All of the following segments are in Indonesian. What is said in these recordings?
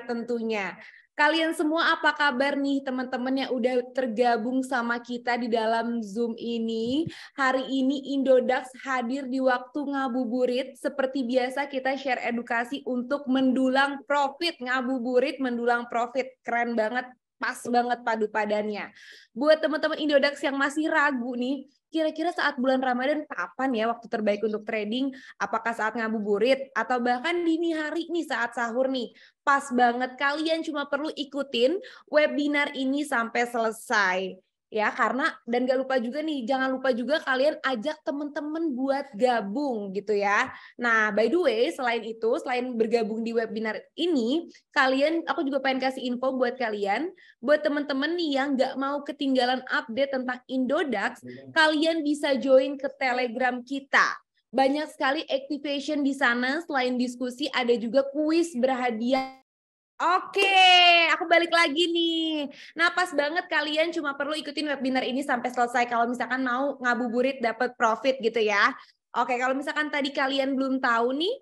tentunya. Kalian semua apa kabar nih teman-teman yang udah tergabung sama kita di dalam Zoom ini? Hari ini Indodax hadir di waktu ngabuburit. Seperti biasa kita share edukasi untuk mendulang profit. Ngabuburit mendulang profit. Keren banget, pas banget padu padannya. Buat teman-teman Indodax yang masih ragu nih, kira-kira saat bulan Ramadan kapan ya waktu terbaik untuk trading? Apakah saat ngabuburit atau bahkan dini hari nih saat sahur nih? Pas banget, kalian cuma perlu ikutin webinar ini sampai selesai. Ya, karena dan gak lupa juga nih, jangan lupa juga kalian ajak teman-teman buat gabung gitu ya. Nah, by the way, selain itu, selain bergabung di webinar ini, aku juga pengen kasih info buat kalian, buat teman-teman nih yang gak mau ketinggalan update tentang Indodax, kalian bisa join ke Telegram kita. Banyak sekali activation di sana, selain diskusi ada juga kuis berhadiah. Oke, aku balik lagi nih. Nah, pas banget kalian cuma perlu ikutin webinar ini sampai selesai kalau misalkan mau ngabuburit dapat profit gitu ya. Oke, kalau misalkan tadi kalian belum tahu nih,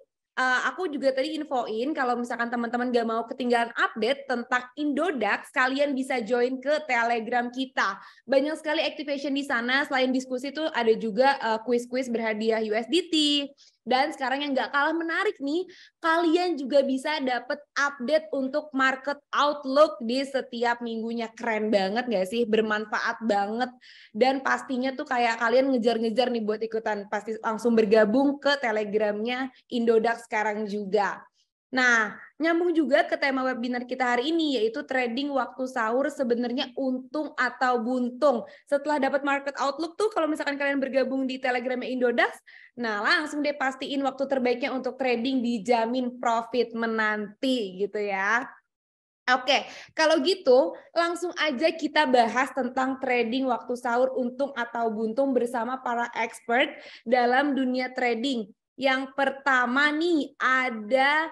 aku juga tadi infoin kalau misalkan teman-teman gak mau ketinggalan update tentang Indodax, kalian bisa join ke Telegram kita. Banyak sekali activation di sana, selain diskusi tuh ada juga kuis-kuis berhadiah USDT. Dan sekarang yang gak kalah menarik nih, kalian juga bisa dapat update untuk market outlook di setiap minggunya. Keren banget gak sih? Bermanfaat banget. Dan pastinya tuh kayak kalian ngejar-ngejar nih buat ikutan. Pasti langsung bergabung ke Telegramnya Indodax sekarang juga. Nah, nyambung juga ke tema webinar kita hari ini, yaitu trading waktu sahur sebenarnya untung atau buntung. Setelah dapat market outlook tuh, kalau misalkan kalian bergabung di Telegramnya Indodax, nah langsung deh pastiin waktu terbaiknya untuk trading, dijamin profit menanti gitu ya. Oke, kalau gitu langsung aja kita bahas tentang trading waktu sahur untung atau buntung bersama para expert dalam dunia trading. Yang pertama nih ada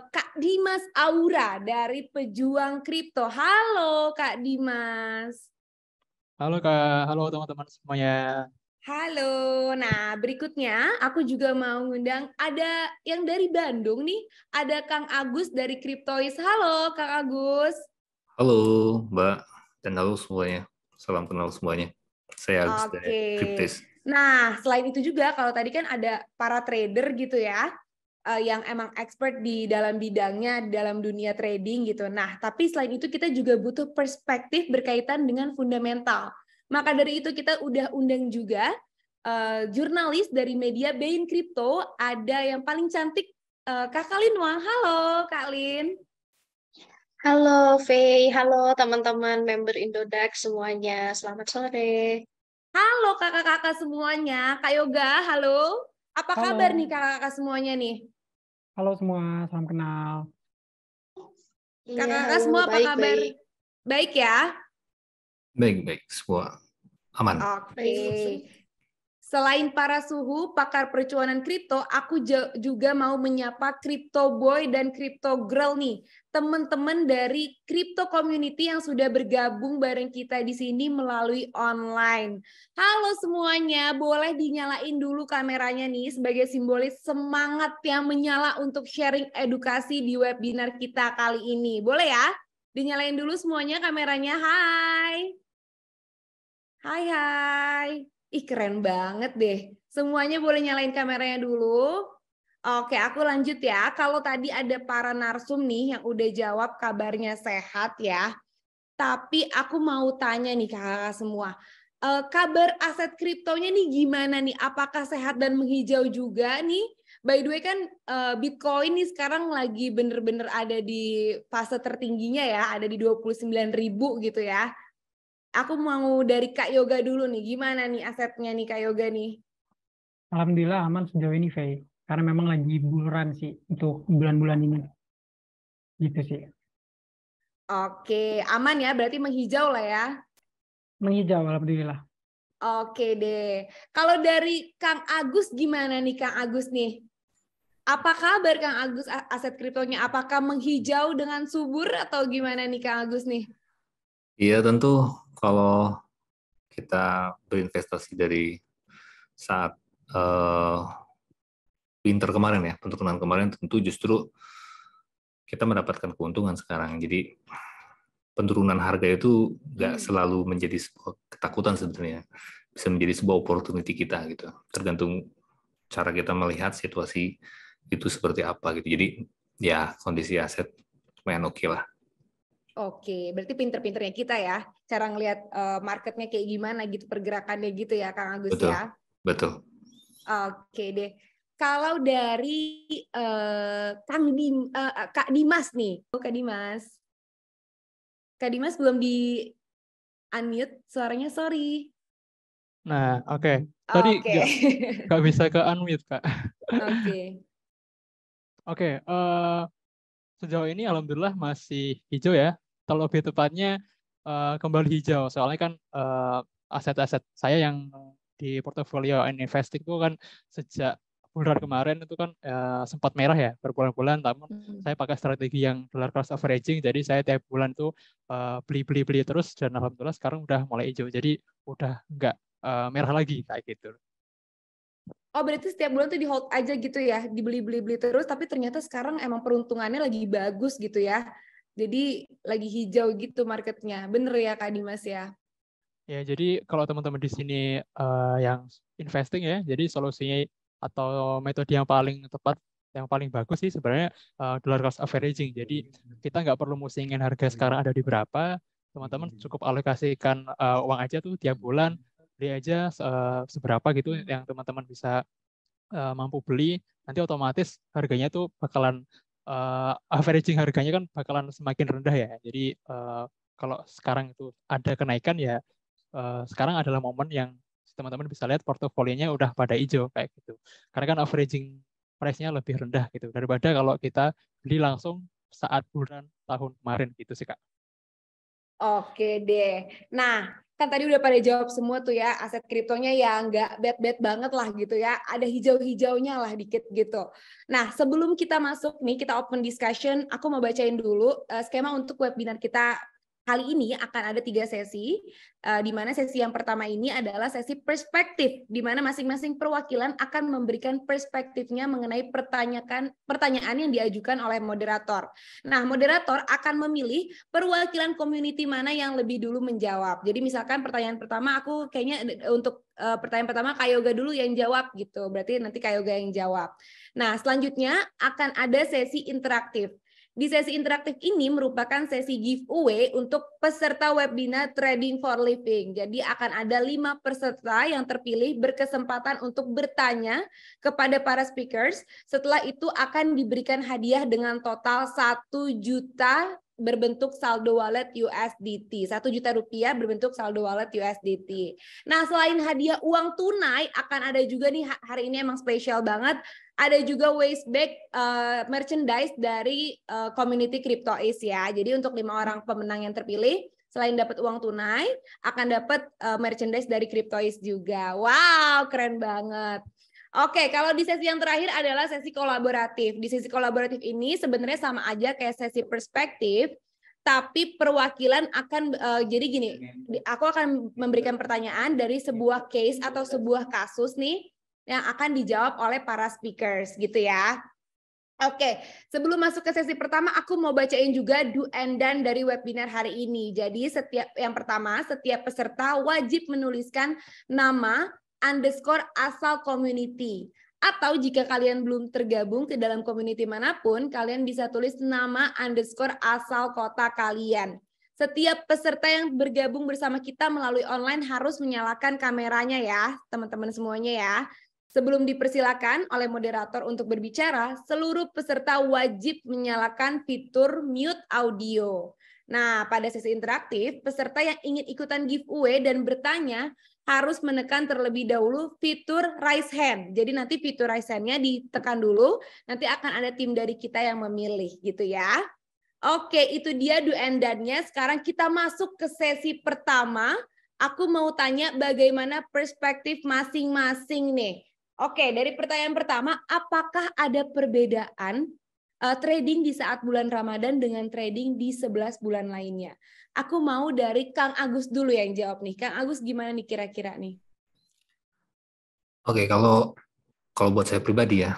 Kak Dimas Aura dari Pejuang Kripto. Halo Kak Dimas. Halo Kak, halo teman-teman semuanya. Halo. Nah, berikutnya aku juga mau ngundang ada yang dari Bandung nih, ada Kang Agus dari Cryptois. Halo Kang Agus. Halo Mbak, dan halo semuanya. Salam kenal semuanya. Saya Agus dari Oke. Cryptis. Nah, selain itu juga kalau tadi kan ada para trader gitu ya, yang emang expert di dalam bidangnya, di dalam dunia trading gitu. Nah, tapi selain itu kita juga butuh perspektif berkaitan dengan fundamental. Maka dari itu kita udah undang juga jurnalis dari media Bain Crypto, ada yang paling cantik Kak Lin Wang. Halo Kak Lin. Halo Faye, halo teman-teman member Indodax semuanya. Selamat sore. Halo kakak-kakak semuanya. Kak Yoga, halo. Apa Halo. kabar nih kakak-kakak semuanya nih? Halo semua, salam kenal. Iya, Kakak-kakak halo, semua apa baik, kabar? baik. Baik ya? Baik-baik, semua aman. Oke. Baik. Selain para suhu, pakar percuanan kripto, aku juga mau menyapa Crypto Boy dan Crypto Girl nih. Teman-teman dari crypto community yang sudah bergabung bareng kita di sini melalui online. Halo semuanya, boleh dinyalain dulu kameranya nih sebagai simbolis semangat yang menyala untuk sharing edukasi di webinar kita kali ini. Boleh ya? Dinyalain dulu semuanya kameranya. Hai. Hai, hai. Ih, keren banget deh. Semuanya boleh nyalain kameranya dulu. Oke, aku lanjut ya. Kalau tadi ada para narsum nih yang udah jawab kabarnya sehat ya. Tapi aku mau tanya nih kakak semua. Kabar aset kriptonya nih gimana nih? Apakah sehat dan menghijau juga nih? By the way kan Bitcoin nih sekarang lagi bener-bener ada di fase tertingginya ya. Ada di 29.000 gitu ya. Aku mau dari Kak Yoga dulu nih. Gimana nih asetnya nih Kak Yoga nih? Alhamdulillah aman sejauh ini, Faye. Karena memang lagi bulan sih untuk bulan-bulan ini. Gitu sih. Oke, aman ya. Berarti menghijau lah ya. Menghijau, Alhamdulillah. Oke deh. Kalau dari Kang Agus gimana nih Kang Agus nih? Apa kabar Kang Agus aset kriptonya? Apakah menghijau dengan subur atau gimana nih Kang Agus nih? Iya, tentu kalau kita berinvestasi dari saat winter kemarin ya, penurunan kemarin, tentu justru kita mendapatkan keuntungan sekarang. Jadi penurunan harga itu nggak selalu menjadi sebuah ketakutan sebenarnya, bisa menjadi sebuah opportunity kita gitu. Tergantung cara kita melihat situasi itu seperti apa gitu. Jadi ya kondisi aset lumayan oke lah. Oke, berarti pinter-pinternya kita ya, cara ngelihat marketnya kayak gimana gitu, pergerakannya gitu ya, Kang Agus Betul, ya. betul. Oke deh. Kalau dari Kak Dimas nih, Kak Dimas. Kak Dimas belum di unmute suaranya, sorry. Nah, oke. Tadi Oke. nggak bisa ke unmute, Kak. Oke. Oke, sejauh ini alhamdulillah masih hijau ya. Kalau lebih tepatnya kembali hijau. Soalnya kan aset-aset saya yang di portofolio investing itu kan sejak bulan kemarin itu kan sempat merah ya berbulan-bulan, namun saya pakai strategi yang dollar cost averaging, jadi saya tiap bulan tuh beli terus, dan alhamdulillah sekarang udah mulai hijau, jadi udah nggak merah lagi kayak gitu. Oh, berarti setiap bulan tuh di hold aja gitu ya, dibeli terus, tapi ternyata sekarang emang peruntungannya lagi bagus gitu ya. Jadi lagi hijau gitu marketnya. Bener ya Kak Dimas ya? Ya, jadi kalau teman-teman di sini yang investing ya, jadi solusinya atau metode yang paling tepat, yang paling bagus sih sebenarnya dollar cost averaging. Jadi kita nggak perlu musingin harga sekarang ada di berapa, teman-teman cukup alokasikan uang aja tuh tiap bulan, beli aja seberapa gitu yang teman-teman bisa mampu beli, nanti otomatis harganya tuh bakalan averaging harganya kan bakalan semakin rendah ya. Jadi kalau sekarang itu ada kenaikan ya, sekarang adalah momen yang teman-teman bisa lihat portofolionya udah pada hijau kayak gitu. Karena kan averaging price-nya lebih rendah gitu daripada kalau kita beli langsung saat bulan tahun kemarin gitu sih, Kak. Oke deh. Nah, kan tadi udah pada jawab semua tuh ya, aset kriptonya ya nggak bad-bad banget lah gitu ya. Ada hijau-hijaunya lah dikit gitu. Nah, sebelum kita masuk nih, kita open discussion, aku mau bacain dulu skema untuk webinar kita. Kali ini akan ada 3 sesi, di mana sesi yang pertama ini adalah sesi perspektif, di mana masing-masing perwakilan akan memberikan perspektifnya mengenai pertanyaan yang diajukan oleh moderator. Nah, moderator akan memilih perwakilan community mana yang lebih dulu menjawab. Jadi misalkan pertanyaan pertama aku kayaknya untuk pertanyaan pertama Kak Yoga dulu yang jawab gitu. Berarti nanti Kak Yoga yang jawab. Nah, selanjutnya akan ada sesi interaktif. Di sesi interaktif ini merupakan sesi giveaway untuk peserta webinar Trading for Living. Jadi akan ada 5 peserta yang terpilih berkesempatan untuk bertanya kepada para speakers. Setelah itu akan diberikan hadiah dengan total 1 juta berbentuk saldo wallet USDT. 1 juta rupiah berbentuk saldo wallet USDT. Nah, selain hadiah uang tunai, akan ada juga nih hari ini emang spesial banget, ada juga waste bag merchandise dari community CryptoAce ya. Jadi untuk 5 orang pemenang yang terpilih, selain dapat uang tunai, akan dapat merchandise dari CryptoAce juga. Wow, keren banget. Oke, kalau di sesi yang terakhir adalah sesi kolaboratif. Di sesi kolaboratif ini sebenarnya sama aja kayak sesi perspektif, tapi perwakilan akan jadi gini, aku akan memberikan pertanyaan dari sebuah case atau sebuah kasus nih yang akan dijawab oleh para speakers gitu ya. Oke, sebelum masuk ke sesi pertama, aku mau bacain juga do and done dari webinar hari ini. Jadi yang pertama, setiap peserta wajib menuliskan nama _ asal community. Atau jika kalian belum tergabung ke dalam community manapun, kalian bisa tulis nama _ asal kota kalian. Setiap peserta yang bergabung bersama kita melalui online harus menyalakan kameranya ya, teman-teman semuanya ya. Sebelum dipersilakan oleh moderator untuk berbicara, seluruh peserta wajib menyalakan fitur mute audio. Nah, pada sesi interaktif, peserta yang ingin ikutan giveaway dan bertanya harus menekan terlebih dahulu fitur raise hand. Jadi nanti fitur raise hand-nya ditekan dulu, nanti akan ada tim dari kita yang memilih gitu ya. Oke, itu dia do and done-nya. Sekarang kita masuk ke sesi pertama. Aku mau tanya bagaimana perspektif masing-masing nih. Oke, dari pertanyaan pertama, apakah ada perbedaan trading di saat bulan Ramadan dengan trading di 11 bulan lainnya? Aku mau dari Kang Agus dulu yang jawab nih. Kang Agus gimana nih kira-kira nih? Oke, kalau buat saya pribadi ya,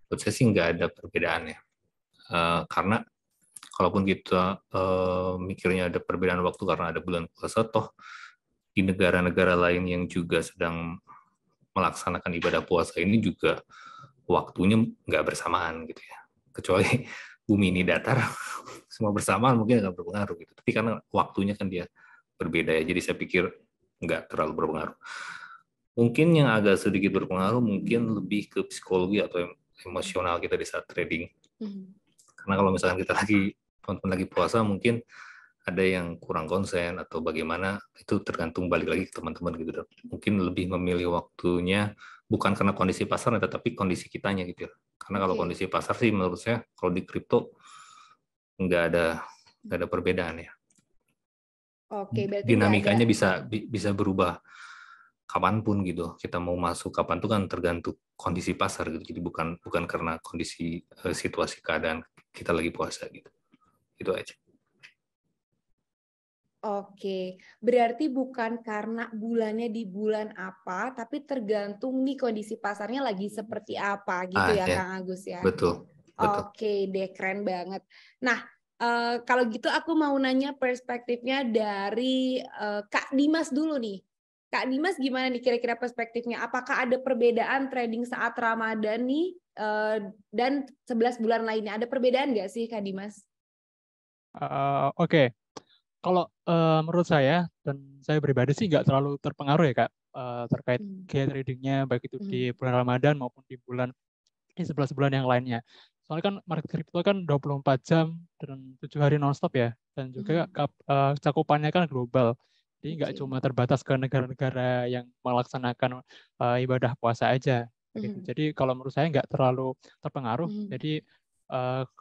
buat saya sih nggak ada perbedaan ya. Karena kalaupun kita mikirnya ada perbedaan waktu karena ada bulan puasa, toh di negara-negara lain yang juga sedang melaksanakan ibadah puasa ini juga waktunya nggak bersamaan gitu ya. Kecuali bumi ini datar, semua bersamaan mungkin nggak berpengaruh gitu. Tapi karena waktunya kan dia berbeda ya, jadi saya pikir nggak terlalu berpengaruh. Mungkin yang agak sedikit berpengaruh mungkin lebih ke psikologi atau emosional kita di saat trading. Karena kalau misalkan kita teman-teman lagi puasa, mungkin ada yang kurang konsen atau bagaimana, itu tergantung balik lagi ke teman-teman gitu. Mungkin lebih memilih waktunya bukan karena kondisi pasarnya, tetapi kondisi kitanya gitu. Karena kalau kondisi pasar sih menurut saya kalau di kripto nggak ada perbedaan ya. Berarti dinamikanya bisa berubah kapanpun gitu. Kita mau masuk kapan tuh kan tergantung kondisi pasar gitu. Jadi bukan karena kondisi situasi keadaan kita lagi puasa gitu. Itu aja. Berarti bukan karena bulannya di bulan apa, tapi tergantung nih kondisi pasarnya lagi seperti apa gitu ya, Kang Agus ya. Betul. Oke deh, keren banget. Nah, kalau gitu aku mau nanya perspektifnya dari Kak Dimas dulu nih. Kak Dimas gimana nih kira-kira perspektifnya? Apakah ada perbedaan trading saat Ramadan nih dan 11 bulan lainnya? Ada perbedaan nggak sih Kak Dimas? Oke. Kalau menurut saya dan saya pribadi sih nggak terlalu terpengaruh ya Kak terkait gaya tradingnya baik itu di bulan Ramadan maupun di 11 bulan yang lainnya. Soalnya kan market crypto kan 24 jam dan 7 hari nonstop ya. Dan juga cakupannya kan global. Jadi nggak cuma terbatas ke negara-negara yang melaksanakan ibadah puasa aja. Gitu. Jadi kalau menurut saya nggak terlalu terpengaruh. Jadi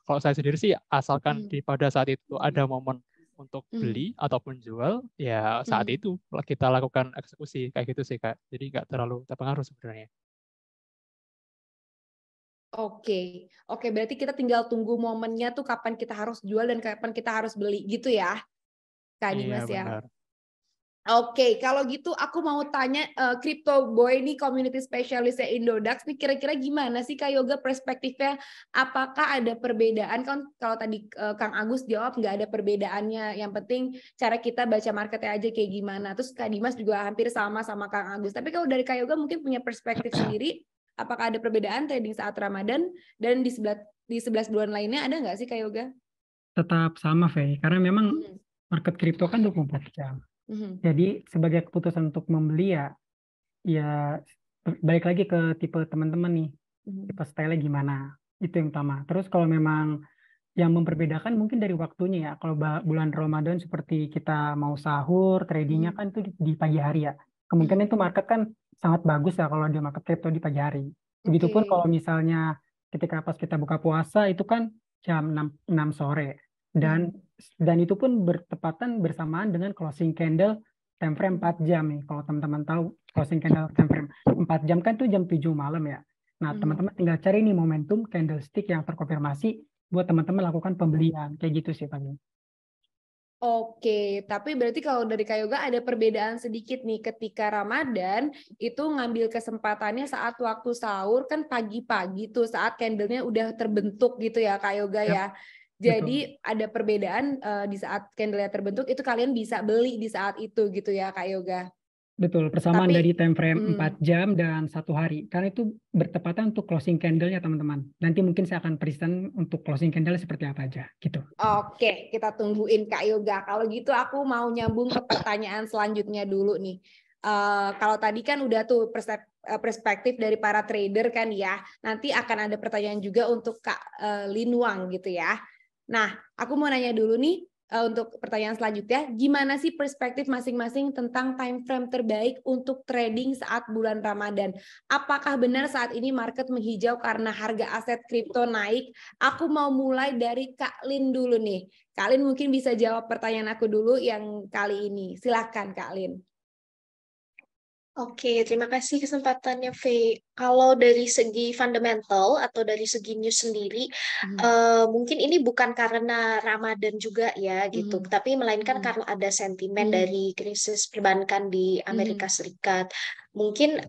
kalau saya sendiri sih asalkan pada saat itu ada momen untuk beli ataupun jual, ya saat itu kita lakukan eksekusi kayak gitu sih Kak. Jadi nggak terlalu terpengaruh sebenarnya. Oke, berarti kita tinggal tunggu momennya tuh kapan kita harus jual dan kapan kita harus beli gitu ya, Kak Dimas ya. Benar. Kalau gitu aku mau tanya Crypto Boy nih community specialistnya Indodax nih kira-kira gimana sih Kak Yoga perspektifnya? Apakah ada perbedaan? Kan kalau tadi Kang Agus jawab nggak ada perbedaannya. Yang penting cara kita baca marketnya aja kayak gimana. Terus Kak Dimas juga hampir sama Kang Agus. Tapi kalau dari Kak Yoga mungkin punya perspektif sendiri. Apakah ada perbedaan trading saat Ramadan dan di 11 bulan lainnya ada nggak sih Kak Yoga? Tetap sama, Faye. Karena memang market kripto kan 24 jam. Jadi sebagai keputusan untuk membeli ya balik lagi ke tipe teman-teman nih, tipe style gimana, itu yang utama. Terus kalau memang yang memperbedakan mungkin dari waktunya ya, kalau bulan Ramadan seperti kita mau sahur, tradingnya kan itu di pagi hari ya, kemungkinan itu market kan sangat bagus ya kalau di market crypto di pagi hari. Begitupun kalau misalnya ketika pas kita buka puasa itu kan jam 6 sore. Dan itu pun bertepatan bersamaan dengan closing candle time frame 4 jam nih. Kalau teman-teman tahu closing candle time frame 4 jam kan itu jam 7 malam ya. Nah, teman-teman tinggal cari nih momentum candlestick yang terkonfirmasi buat teman-teman lakukan pembelian. Kayak gitu sih, Pak. Tapi berarti kalau dari Kak Yoga ada perbedaan sedikit nih ketika Ramadan itu ngambil kesempatannya saat waktu sahur kan pagi-pagi tuh saat candlenya udah terbentuk gitu ya Kak Yoga ya. Jadi ada perbedaan di saat candlenya terbentuk itu kalian bisa beli di saat itu gitu ya Kak Yoga. Betul, persamaan dari time frame 4 jam dan 1 hari. Karena itu bertepatan untuk closing candle-nya teman-teman. Nanti mungkin saya akan present untuk closing candle seperti apa aja gitu. Oke, kita tungguin Kak Yoga. Kalau gitu aku mau nyambung ke pertanyaan selanjutnya dulu nih. Kalau tadi kan udah tuh perspektif dari para trader kan ya. Nanti akan ada pertanyaan juga untuk Kak Linwang gitu ya. Nah, aku mau nanya dulu nih untuk pertanyaan selanjutnya, gimana sih perspektif masing-masing tentang time frame terbaik untuk trading saat bulan Ramadan? Apakah benar saat ini market menghijau karena harga aset kripto naik? Aku mau mulai dari Kak Lin dulu nih. Kak Lin mungkin bisa jawab pertanyaan aku dulu yang kali ini. Silakan Kak Lin. Oke, terima kasih kesempatannya, Faye. Kalau dari segi fundamental atau dari segi news sendiri, mungkin ini bukan karena Ramadan juga ya gitu, tapi melainkan karena ada sentimen dari krisis perbankan di Amerika Serikat. Mungkin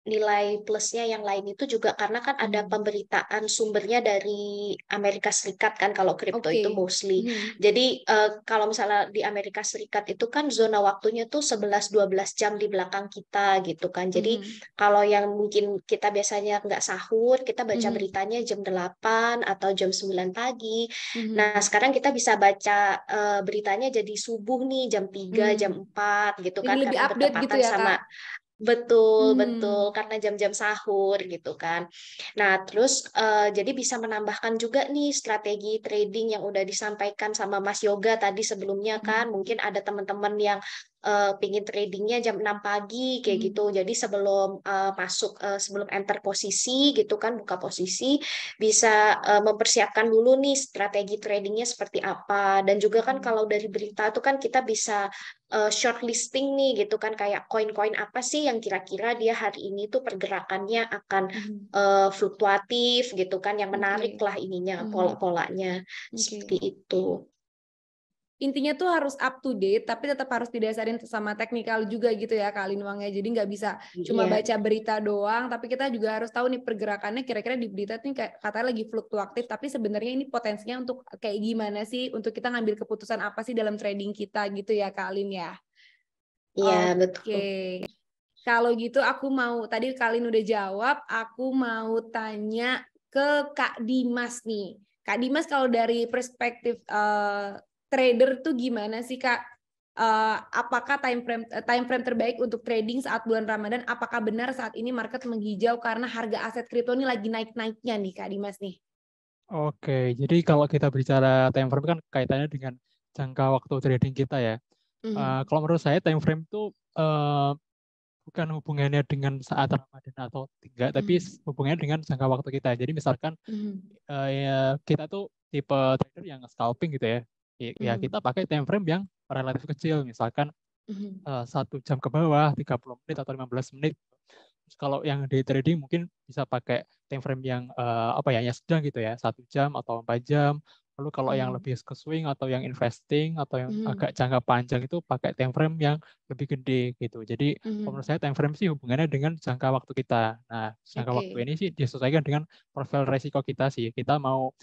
nilai plusnya yang lain itu juga karena kan ada pemberitaan sumbernya dari Amerika Serikat kan kalau kripto itu mostly. Jadi kalau misalnya di Amerika Serikat itu kan zona waktunya tuh 11-12 jam di belakang kita gitu kan. Jadi kalau yang mungkin kita biasanya nggak sahur, kita baca beritanya jam 8 atau jam 9 pagi. Nah, sekarang kita bisa baca beritanya jadi subuh nih jam 3, jam 4 gitu kan, jadi lebih karena update gitu bertepatan ya, sama Kak? betul karena jam-jam sahur gitu kan. Nah, terus jadi bisa menambahkan juga nih strategi trading yang udah disampaikan sama Mas Yoga tadi sebelumnya kan. Mungkin ada teman-teman yang pingin tradingnya jam 6 pagi kayak gitu. Jadi sebelum masuk sebelum enter posisi gitu kan, buka posisi bisa mempersiapkan dulu nih strategi tradingnya seperti apa. Dan juga kan kalau dari berita itu kan kita bisa shortlisting nih gitu kan, kayak koin-koin apa sih yang kira-kira dia hari ini tuh pergerakannya akan fluktuatif gitu kan, yang menarik lah ininya pola-polanya seperti itu. Intinya tuh harus up to date, tapi tetap harus didasarin sama teknikal juga gitu ya Kak Linwangnya. Jadi nggak bisa cuma baca berita doang, tapi kita juga harus tahu nih pergerakannya kira-kira di berita ini kayak katanya lagi fluktuatif, tapi sebenarnya ini potensinya untuk kayak gimana sih untuk kita ngambil keputusan apa sih dalam trading kita gitu ya Kak Lin ya. Iya, betul. Kalau gitu aku mau, tadi Kak Lin udah jawab, aku mau tanya ke Kak Dimas nih. Kak Dimas kalau dari perspektif trader tuh gimana sih Kak? Apakah time frame terbaik untuk trading saat bulan Ramadan? Apakah benar saat ini market menghijau karena harga aset kripto ini lagi naik-naiknya nih Kak Dimas nih? Oke, jadi kalau kita bicara time frame kan kaitannya dengan jangka waktu trading kita ya. Kalau menurut saya time frame itu bukan hubungannya dengan saat Ramadan atau tidak, tapi hubungannya dengan jangka waktu kita. Jadi misalkan ya, kita tuh tipe trader yang scalping gitu ya. Ya kita pakai time frame yang relatif kecil, misalkan 1 jam ke bawah, 30 menit atau 15 menit. Terus kalau yang day trading mungkin bisa pakai time frame yang yang sedang gitu ya, 1 jam atau 4 jam. Lalu kalau yang lebih ke swing atau yang investing atau yang agak jangka panjang itu pakai time frame yang lebih gede gitu. Jadi menurut saya time frame sih hubungannya dengan jangka waktu kita. Nah, jangka waktu ini sih disesuaikan dengan profil resiko kita sih. Kita mau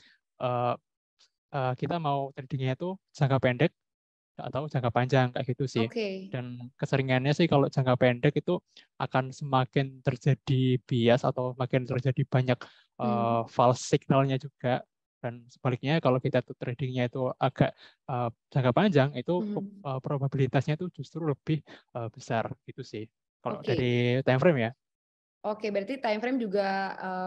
tradingnya itu jangka pendek atau jangka panjang kayak gitu sih. Dan keseringannya sih kalau jangka pendek itu akan semakin terjadi bias atau makin terjadi banyak false signalnya juga. Dan sebaliknya kalau kita tuh tradingnya itu agak jangka panjang itu probabilitasnya itu justru lebih besar gitu sih. Kalau dari time frame ya. Oke, berarti time frame juga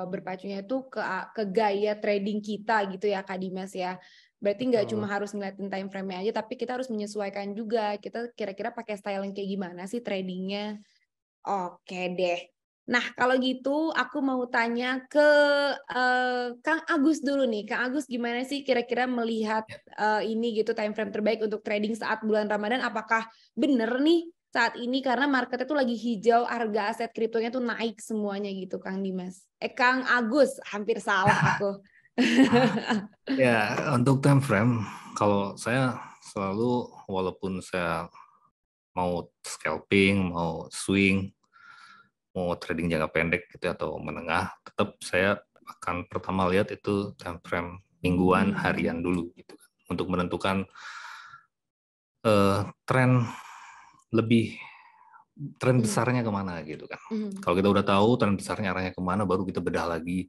berpacunya itu ke gaya trading kita gitu ya Kak Dimas ya. Berarti nggak cuma harus ngeliatin time frame-nya aja, tapi kita harus menyesuaikan juga. Kita kira-kira pakai style yang kayak gimana sih tradingnya. Oke deh. Nah, kalau gitu aku mau tanya ke Kang Agus dulu nih. Kang Agus gimana sih kira-kira melihat ini gitu time frame terbaik untuk trading saat bulan Ramadan? Apakah bener nih saat ini karena marketnya tuh lagi hijau, harga aset kriptonya tuh naik semuanya gitu, Kang Dimas. Kang Agus, hampir salah aku. Ya, untuk time frame, kalau saya selalu, walaupun saya mau scalping, mau swing, mau trading jangka pendek gitu atau menengah, tetap saya akan pertama lihat itu time frame mingguan, harian dulu gitu kan, untuk menentukan tren besarnya kemana gitu kan. Kalau kita udah tahu tren besarnya arahnya kemana, baru kita bedah lagi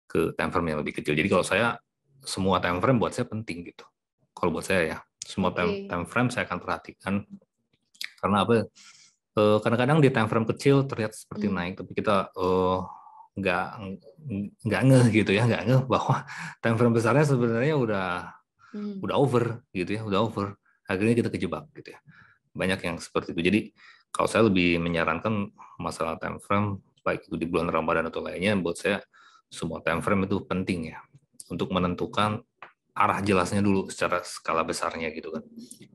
ke time frame yang lebih kecil. Jadi kalau saya, semua time frame buat saya penting gitu. Kalau buat saya ya, semua time frame saya akan perhatikan. Karena apa? Kadang-kadang di time frame kecil terlihat seperti naik, tapi kita nggak ngeh gitu ya, nggak ngeh bahwa time frame besarnya sebenarnya udah over gitu ya, udah over. Akhirnya kita kejebak gitu ya. Banyak yang seperti itu. Jadi kalau saya lebih menyarankan masalah time frame, baik itu di bulan Ramadan atau lainnya, buat saya semua time frame itu penting ya, untuk menentukan arah jelasnya dulu secara skala besarnya gitu kan.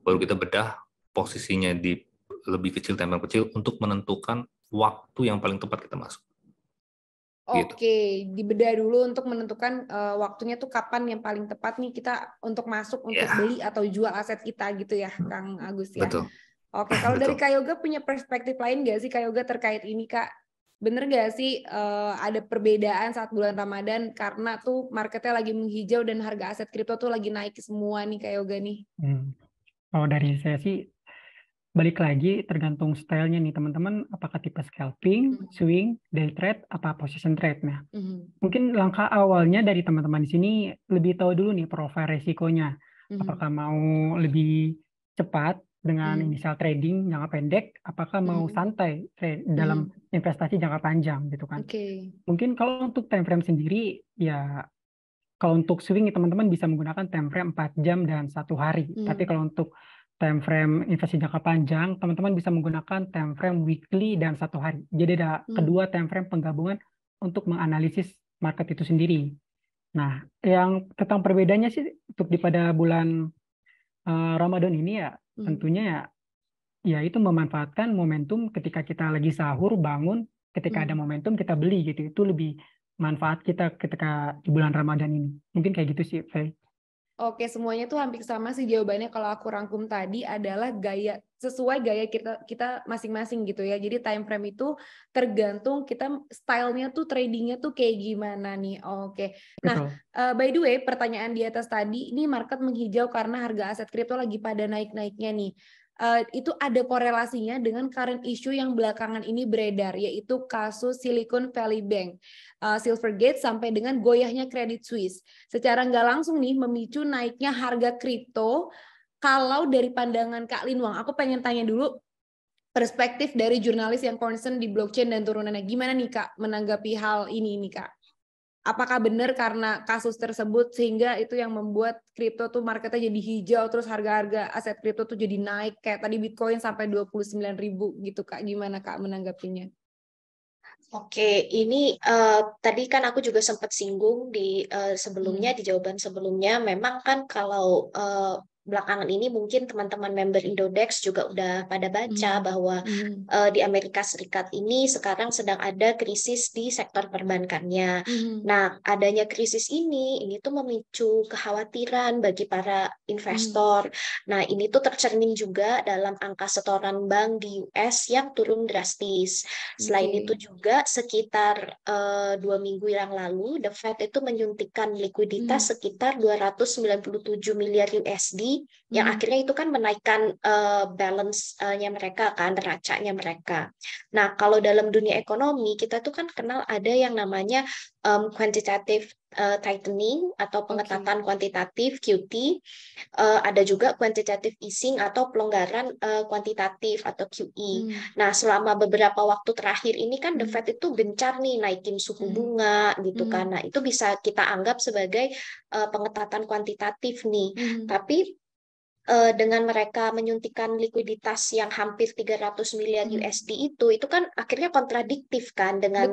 Baru kita bedah posisinya di lebih kecil, time frame kecil, untuk menentukan waktu yang paling tepat kita masuk. Oke, dibedah dulu untuk menentukan waktunya tuh kapan yang paling tepat nih kita untuk masuk, untuk beli atau jual aset kita gitu ya, Kang Agus ya. Betul. Oke, kalau dari Kak Yoga punya perspektif lain nggak sih Kak Yoga terkait ini Kak? Bener gak sih ada perbedaan saat bulan Ramadan karena tuh marketnya lagi menghijau dan harga aset kripto tuh lagi naik semua nih Kak Yoga nih? Kalau dari saya sih balik lagi tergantung stylenya nih teman-teman, apakah tipe scalping, swing, day trade, apa position trade. Nah, mungkin langkah awalnya dari teman-teman di sini lebih tahu dulu nih profil resikonya. Apakah mau lebih cepat dengan initial trading jangka pendek, apakah mau santai dalam investasi jangka panjang gitu kan. Mungkin kalau untuk time frame sendiri, ya kalau untuk swing teman-teman bisa menggunakan time frame 4 jam dan 1 hari. Tapi kalau untuk time frame investasi jangka panjang, teman-teman bisa menggunakan time frame weekly dan 1 hari. Jadi ada kedua time frame penggabungan untuk menganalisis market itu sendiri. Nah, yang tentang perbedaannya sih untuk pada bulan Ramadan ini ya tentunya ya itu memanfaatkan momentum ketika kita lagi sahur, bangun, ketika ada momentum kita beli gitu. Itu lebih manfaat kita ketika di bulan Ramadan ini. Mungkin kayak gitu sih, Faye. Oke, semuanya tuh hampir sama sih jawabannya kalau aku rangkum tadi adalah gaya sesuai gaya kita masing-masing gitu ya. Jadi time frame itu tergantung kita stylenya tuh tradingnya tuh kayak gimana nih. Oke. Nah, by the way, pertanyaan di atas tadi, ini market menghijau karena harga aset kripto lagi pada naik-naiknya nih. Itu ada korelasinya dengan current issue yang belakangan ini beredar, yaitu kasus Silicon Valley Bank, Silvergate sampai dengan goyahnya Credit Suisse. Secara nggak langsung nih memicu naiknya harga kripto. Kalau dari pandangan Kak Linwang, aku pengen tanya dulu perspektif dari jurnalis yang concern di blockchain dan turunannya. Gimana nih Kak menanggapi hal ini nih Kak? Apakah benar karena kasus tersebut sehingga itu yang membuat kripto tuh marketnya jadi hijau, terus harga-harga aset kripto tuh jadi naik kayak tadi Bitcoin sampai 29.000 gitu Kak? Gimana Kak menanggapinya? Oke, ini tadi kan aku juga sempat singgung di sebelumnya, di jawaban sebelumnya, memang kan kalau belakangan ini mungkin teman-teman member Indodex juga udah pada baca bahwa di Amerika Serikat ini sekarang sedang ada krisis di sektor perbankannya. Nah, adanya krisis ini tuh memicu kekhawatiran bagi para investor. Nah, ini tuh tercermin juga dalam angka setoran bank di US yang turun drastis. Selain itu juga sekitar 2 minggu yang lalu, The Fed itu menyuntikkan likuiditas sekitar 297 miliar USD yang akhirnya itu kan menaikkan balance-nya mereka kan, neracanya mereka. Nah, kalau dalam dunia ekonomi kita tuh kan kenal ada yang namanya quantitative tightening atau pengetatan kuantitatif QT, ada juga quantitative easing atau pelonggaran kuantitatif atau QE. Nah, selama beberapa waktu terakhir ini kan The Fed itu gencar nih naikin suku bunga gitu kan. Nah, itu bisa kita anggap sebagai pengetatan kuantitatif nih. Tapi dengan mereka menyuntikkan likuiditas yang hampir 300 miliar USD itu kan akhirnya kontradiktif kan dengan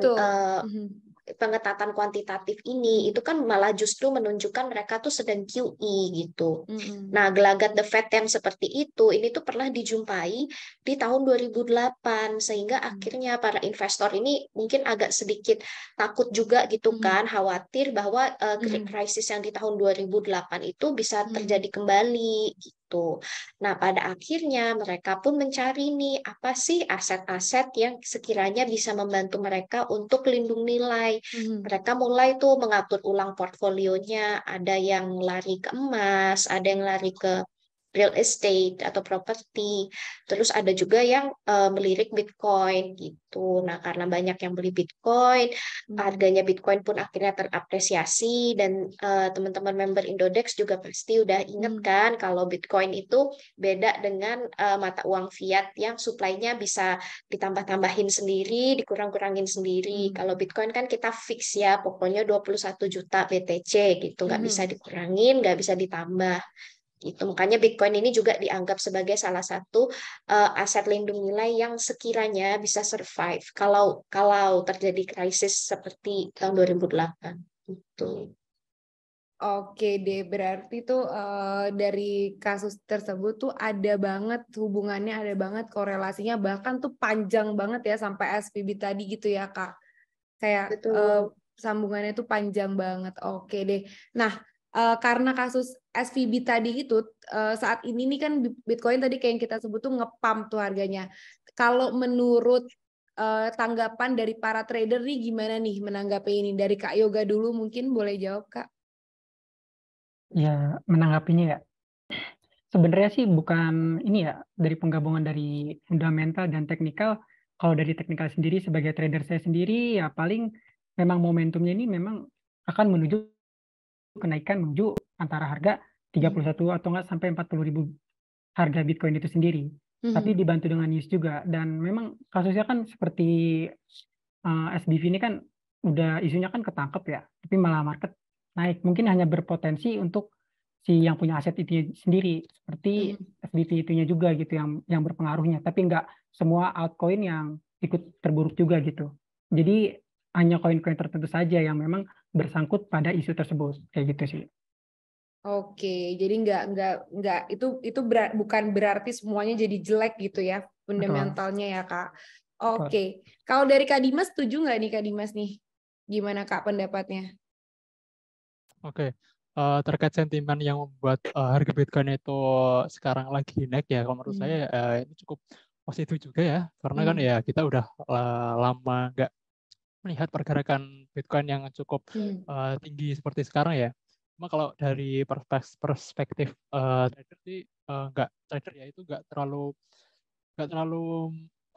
pengetatan kuantitatif ini. Itu kan malah justru menunjukkan mereka tuh sedang QE gitu. Nah, gelagat The Fed yang seperti itu ini tuh pernah dijumpai di tahun 2008 sehingga akhirnya para investor ini mungkin agak sedikit takut juga gitu kan, khawatir bahwa krisis yang di tahun 2008 itu bisa terjadi kembali gitu. Nah, pada akhirnya mereka pun mencari nih apa sih aset-aset yang sekiranya bisa membantu mereka untuk lindung nilai. Mereka mulai tuh mengatur ulang portfolionya, ada yang lari ke emas, ada yang lari ke real estate atau properti, terus ada juga yang melirik Bitcoin gitu. Nah, karena banyak yang beli Bitcoin, harganya Bitcoin pun akhirnya terapresiasi dan teman-teman member Indodex juga pasti udah inget kan kalau Bitcoin itu beda dengan mata uang fiat yang supply-nya bisa ditambah-tambahin sendiri, dikurang-kurangin sendiri. Kalau Bitcoin kan kita fix ya, pokoknya 21 juta BTC gitu, nggak bisa dikurangin, nggak bisa ditambah. Gitu. Makanya Bitcoin ini juga dianggap sebagai salah satu aset lindung nilai yang sekiranya bisa survive kalau terjadi krisis seperti tahun 2008. Gitu. Oke deh, berarti tuh dari kasus tersebut tuh ada banget hubungannya, ada banget korelasinya, bahkan tuh panjang banget ya sampai SVB tadi gitu ya Kak. Kayak sambungannya tuh panjang banget. Oke deh. Nah, karena kasus SVB tadi itu saat ini nih kan Bitcoin tadi kayak yang kita sebut tuh nge-pump tuh harganya. Kalau menurut tanggapan dari para trader nih gimana nih menanggapi ini? Dari Kak Yoga dulu mungkin boleh jawab, Kak. Ya, menanggapinya ya. Sebenarnya sih bukan ini ya, dari penggabungan dari fundamental dan teknikal. Kalau dari teknikal sendiri sebagai trader saya sendiri ya paling memang momentumnya ini memang akan menuju kenaikan menuju antara harga 31 atau enggak sampai 40.000 harga Bitcoin itu sendiri. Tapi dibantu dengan news juga, dan memang kasusnya kan seperti SBV ini kan udah isunya kan ketangkep ya, tapi malah market naik. Mungkin hanya berpotensi untuk si yang punya aset itu sendiri, seperti SBV itunya juga gitu yang berpengaruhnya, tapi nggak semua altcoin yang ikut terburuk juga gitu. Jadi hanya koin-koin tertentu saja yang memang bersangkut pada isu tersebut, kayak gitu sih. Oke, jadi nggak itu bukan berarti semuanya jadi jelek gitu ya fundamentalnya ya, Kak. Oke. Kalau dari Kak Dimas setuju nggak nih Kak Dimas nih? Gimana Kak pendapatnya? Oke. Terkait sentimen yang membuat harga Bitcoin itu sekarang lagi naik ya, kalau menurut saya ini cukup positif juga ya, karena kan ya kita udah lama nggak melihat pergerakan Bitcoin yang cukup tinggi seperti sekarang ya. Cuma kalau dari perspektif trader sih trader ya itu nggak terlalu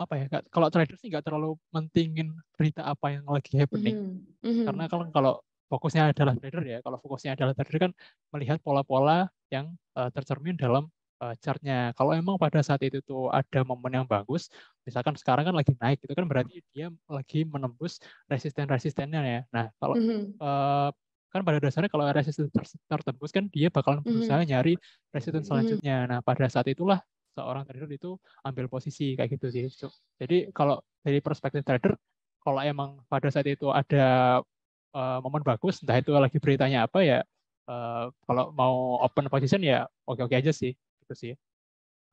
apa ya, kalau trader sih nggak terlalu mentingin berita apa yang lagi happening, karena kalau fokusnya adalah trader ya, kalau fokusnya adalah trader kan melihat pola-pola yang tercermin dalam chartnya. Kalau emang pada saat itu tuh ada momen yang bagus, misalkan sekarang kan lagi naik, itu kan berarti dia lagi menembus resisten-resistennya ya. Nah kalau kan pada dasarnya kalau resisten tertembus kan dia bakalan berusaha nyari resisten selanjutnya. Nah pada saat itulah seorang trader itu ambil posisi kayak gitu sih. Jadi kalau dari perspektif trader, kalau emang pada saat itu ada momen bagus, entah itu lagi beritanya apa ya, kalau mau open position ya oke-oke aja sih, gitu sih.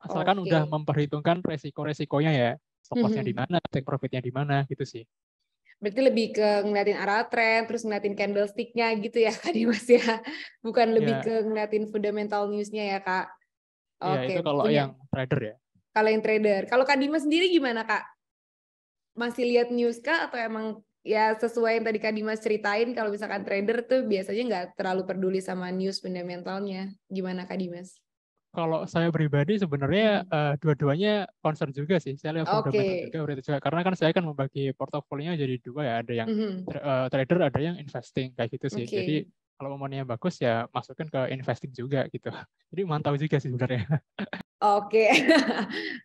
Asalkan udah memperhitungkan resiko-resikonya ya, stop loss-nya di mana, take profit-nya di mana, gitu sih. Berarti lebih ke ngeliatin arah tren, terus ngeliatin candlestick-nya gitu ya Kak Dimas ya, bukan lebih ke ngeliatin fundamental news-nya ya Kak. Oke, itu kalau yang trader ya. Kalau yang trader. Kalau Kak Dimas sendiri gimana Kak? Masih lihat news Kak atau emang ya sesuai yang tadi Kak Dimas ceritain, kalau misalkan trader tuh biasanya nggak terlalu peduli sama news fundamentalnya. Gimana Kak Dimas? Kalau saya pribadi sebenarnya dua-duanya concern juga sih. Saya lihat fundamental juga, berarti juga. Karena kan saya kan membagi portofolionya jadi dua ya. Ada yang trader, ada yang investing kayak gitu sih. Jadi kalau momennya bagus ya masukin ke investing juga gitu. Jadi mantau juga sih sebenarnya. Oke,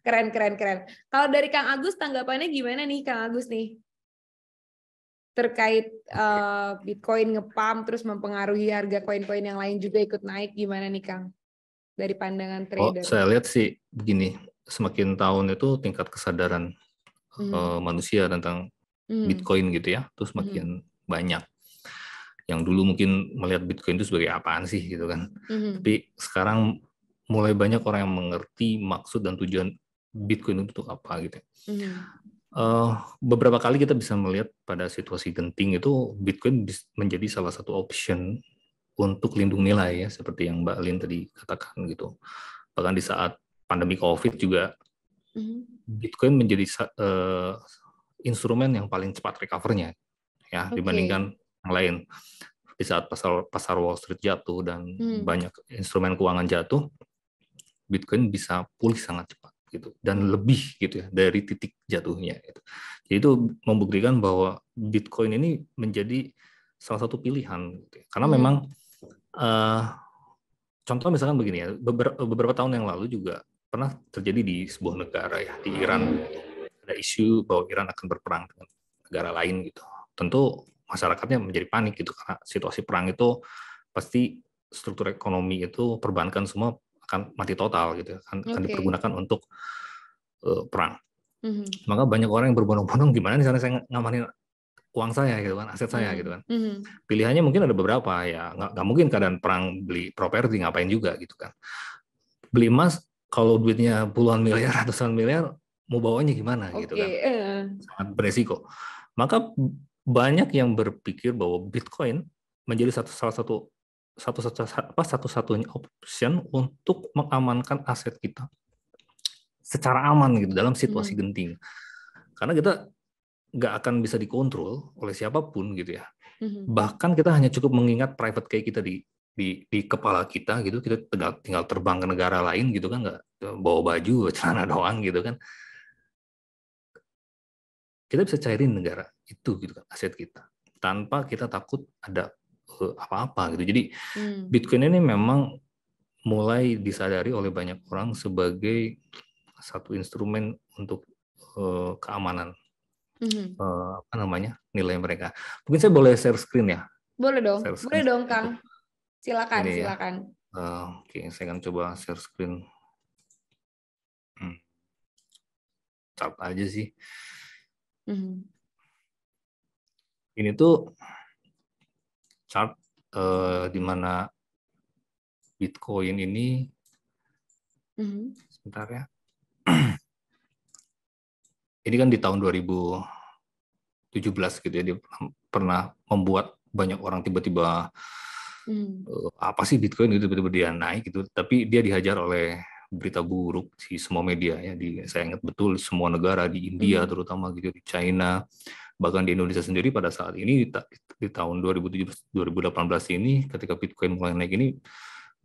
keren. Kalau dari Kang Agus tanggapannya gimana nih Kang Agus nih? Terkait Bitcoin nge-pump terus mempengaruhi harga koin-koin yang lain juga ikut naik, gimana nih Kang? Dari pandangan trader. Saya lihat sih begini, semakin tahun itu tingkat kesadaran manusia tentang Bitcoin gitu ya, terus semakin banyak. Yang dulu mungkin melihat Bitcoin itu sebagai apaan sih gitu kan. Tapi sekarang mulai banyak orang yang mengerti maksud dan tujuan Bitcoin itu untuk apa gitu. Beberapa kali kita bisa melihat pada situasi genting itu Bitcoin menjadi salah satu option untuk lindung nilai ya, seperti yang Mbak Lin tadi katakan gitu. Bahkan di saat pandemi COVID juga Bitcoin menjadi instrumen yang paling cepat recover-nya ya dibandingkan yang lain. Di saat pasar Wall Street jatuh dan banyak instrumen keuangan jatuh, Bitcoin bisa pulih sangat cepat gitu dan lebih gitu ya dari titik jatuhnya gitu. Jadi itu membuktikan bahwa Bitcoin ini menjadi salah satu pilihan gitu ya. Karena memang contoh misalkan begini ya, beberapa tahun yang lalu juga pernah terjadi di sebuah negara ya, di Iran, ada isu bahwa Iran akan berperang dengan negara lain gitu. Tentu masyarakatnya menjadi panik gitu karena situasi perang itu pasti struktur ekonomi itu perbankan semua akan mati total gitu, akan dipergunakan untuk perang. Maka banyak orang yang berbondong-bondong gimana nih sana saya ngamanin uang saya gitu kan, aset saya gitu kan. Pilihannya mungkin ada beberapa ya, nggak mungkin keadaan perang beli properti, ngapain juga gitu kan. Beli emas kalau duitnya puluhan miliar, ratusan miliar, mau bawanya gimana gitu kan. Sangat beresiko. Maka banyak yang berpikir bahwa Bitcoin menjadi satu-satunya option untuk mengamankan aset kita secara aman gitu dalam situasi genting. Karena kita nggak akan bisa dikontrol oleh siapapun gitu ya. Bahkan kita hanya cukup mengingat private key kita di kepala kita gitu, kita tinggal terbang ke negara lain gitu kan, nggak bawa baju, celana doang gitu kan. Kita bisa cairin negara itu gitu kan, aset kita, tanpa kita takut ada apa-apa gitu. Jadi Bitcoin ini memang mulai disadari oleh banyak orang sebagai satu instrumen untuk keamanan apa namanya, nilai mereka. Mungkin saya boleh share screen ya? Boleh dong, boleh dong Kang. Silakan, ini silakan. Ya. Oke, saya akan coba share screen. Chart aja sih. Ini tuh chart di mana Bitcoin ini, sebentar ya. Ini kan di tahun 2017 gitu ya, dia pernah membuat banyak orang tiba-tiba apa sih Bitcoin itu, tiba-tiba dia naik gitu, tapi dia dihajar oleh berita buruk di semua media ya, saya ingat betul semua negara, di India terutama gitu, di China, bahkan di Indonesia sendiri pada saat ini di tahun 2017 2018 ini ketika Bitcoin mulai naik ini,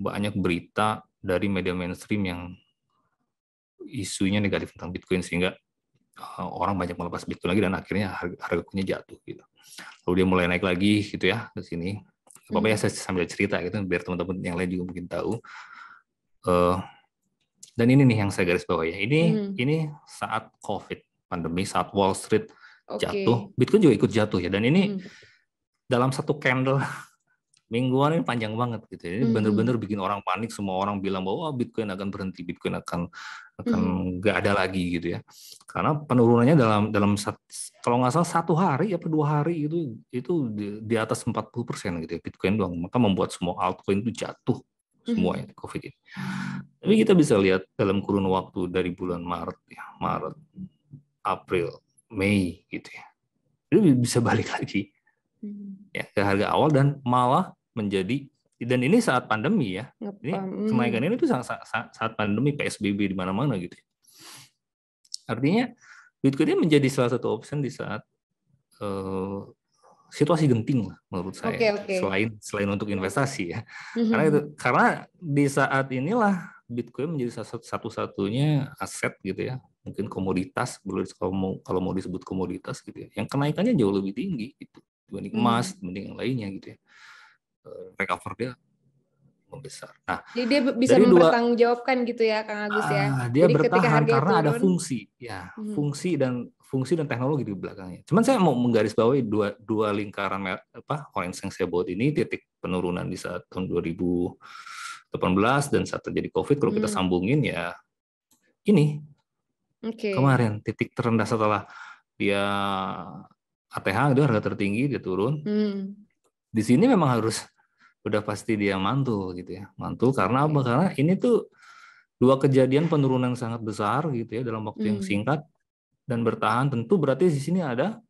banyak berita dari media mainstream yang isunya negatif tentang Bitcoin, sehingga orang banyak melepas Bitcoin lagi dan akhirnya harga coinnya jatuh gitu. Lalu dia mulai naik lagi gitu ya ke sini. Pokoknya saya sambil cerita gitu biar teman-teman yang lain juga mungkin tahu. Dan ini nih yang saya garis bawahi ya. Ini saat COVID pandemi, saat Wall Street jatuh, Bitcoin juga ikut jatuh ya. Dan ini dalam satu candle mingguan ini panjang banget gitu. Ini benar-benar bikin orang panik. Semua orang bilang bahwa Bitcoin akan berhenti, Bitcoin akan nggak ada lagi gitu ya. Karena penurunannya dalam kalau nggak salah 1 hari apa 2 hari itu di atas 40% gitu ya Bitcoin doang. Maka membuat semua altcoin itu jatuh semuanya COVID ini. Tapi kita bisa lihat dalam kurun waktu dari bulan Maret ya, Maret, April, Mei gitu ya. Itu bisa balik lagi ya ke harga awal dan malah menjadi, dan ini saat pandemi ya. Ini kenaikan ini tuh saat pandemi, PSBB di mana-mana gitu. Artinya Bitcoin ini menjadi salah satu option di saat situasi genting lah menurut saya. Selain untuk investasi ya. Karena di saat inilah Bitcoin menjadi satu-satunya aset gitu ya. Mungkin komoditas, kalau mau disebut komoditas gitu ya. Yang kenaikannya jauh lebih tinggi gitu dibanding emas, dibanding yang lainnya gitu ya. Recover dia membesar. Nah, jadi dia bisa mempertanggungjawabkan gitu ya Kang Agus ya. Dia jadi bertahan karena ada fungsi ya, fungsi dan teknologi di belakangnya. Cuman saya mau menggarisbawahi dua lingkaran orange yang saya buat ini, titik penurunan di saat tahun 2018 dan saat terjadi COVID. Kalau kita sambungin ya ini kemarin titik terendah setelah dia ATH itu harga tertinggi dia turun. Di sini memang harus udah pasti dia mantul gitu ya. Mantul karena apa? Karena ini tuh dua kejadian penurunan sangat besar gitu ya dalam waktu yang singkat dan bertahan. Tentu berarti di sini ada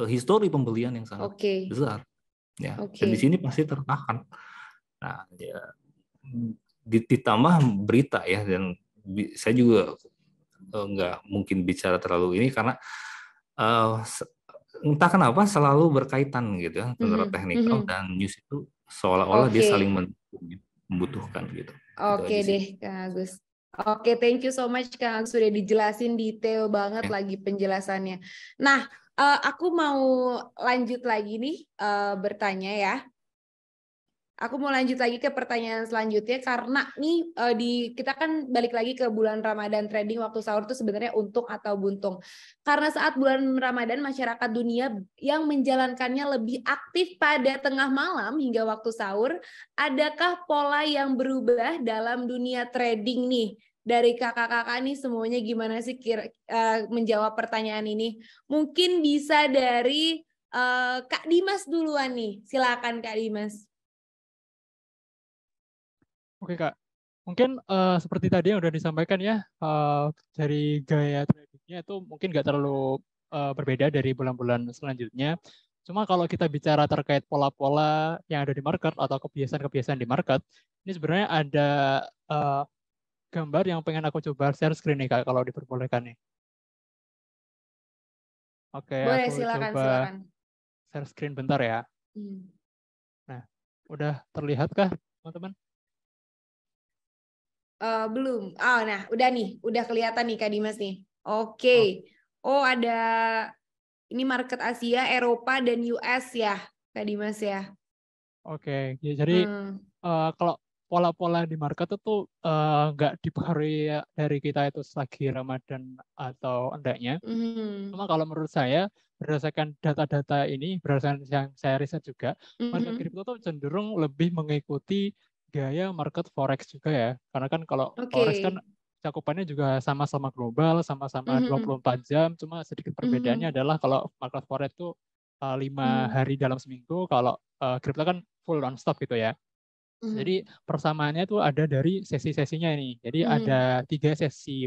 histori pembelian yang sangat besar. Ya. Dan di sini pasti tertahan. Nah, ya, ditambah berita ya, dan saya juga nggak mungkin bicara terlalu ini karena entah kenapa selalu berkaitan gitu ya antara teknikal dan news itu seolah-olah dia saling membutuhkan gitu. Oke deh Kang Agus. Oke, thank you so much Kang Agus, sudah dijelasin detail banget lagi penjelasannya. Nah, aku mau lanjut lagi nih bertanya ya. Aku mau lanjut lagi ke pertanyaan selanjutnya karena nih kita kan balik lagi ke bulan Ramadan, trading waktu sahur itu sebenarnya untung atau buntung. Karena saat bulan Ramadan masyarakat dunia yang menjalankannya lebih aktif pada tengah malam hingga waktu sahur, adakah pola yang berubah dalam dunia trading nih? Dari kakak-kakak nih semuanya gimana sih menjawab pertanyaan ini? Mungkin bisa dari Kak Dimas duluan nih. Silakan Kak Dimas. Oke Kak, mungkin seperti tadi yang udah disampaikan ya, dari gaya tradingnya itu mungkin nggak terlalu berbeda dari bulan-bulan selanjutnya. Cuma kalau kita bicara terkait pola-pola yang ada di market atau kebiasaan-kebiasaan di market, ini sebenarnya ada gambar yang pengen aku coba share screen nih Kak, kalau diperbolehkan nih. Oke, Boleh, aku silakan, coba silakan. share screen bentar ya. Nah, udah terlihat kah, teman-teman? Belum. Nah, udah nih, udah kelihatan nih Kak Dimas nih. Oke. Oh, ada ini market Asia, Eropa, dan US ya, Kak Dimas ya. Oke, ya, jadi kalau pola-pola di market itu nggak dipengaruhi dari kita itu lagi Ramadan atau enggaknya. Cuma kalau menurut saya, berdasarkan data-data ini, berdasarkan yang saya riset juga, market kripto tuh cenderung lebih mengikuti gaya market forex juga ya. Karena kan kalau forex kan cakupannya juga sama-sama global, sama-sama 24 jam, cuma sedikit perbedaannya adalah kalau market forex itu 5 hari dalam seminggu, kalau kripto kan full non-stop gitu ya. Jadi persamaannya itu ada dari sesi-sesinya ini. Jadi ada 3 sesi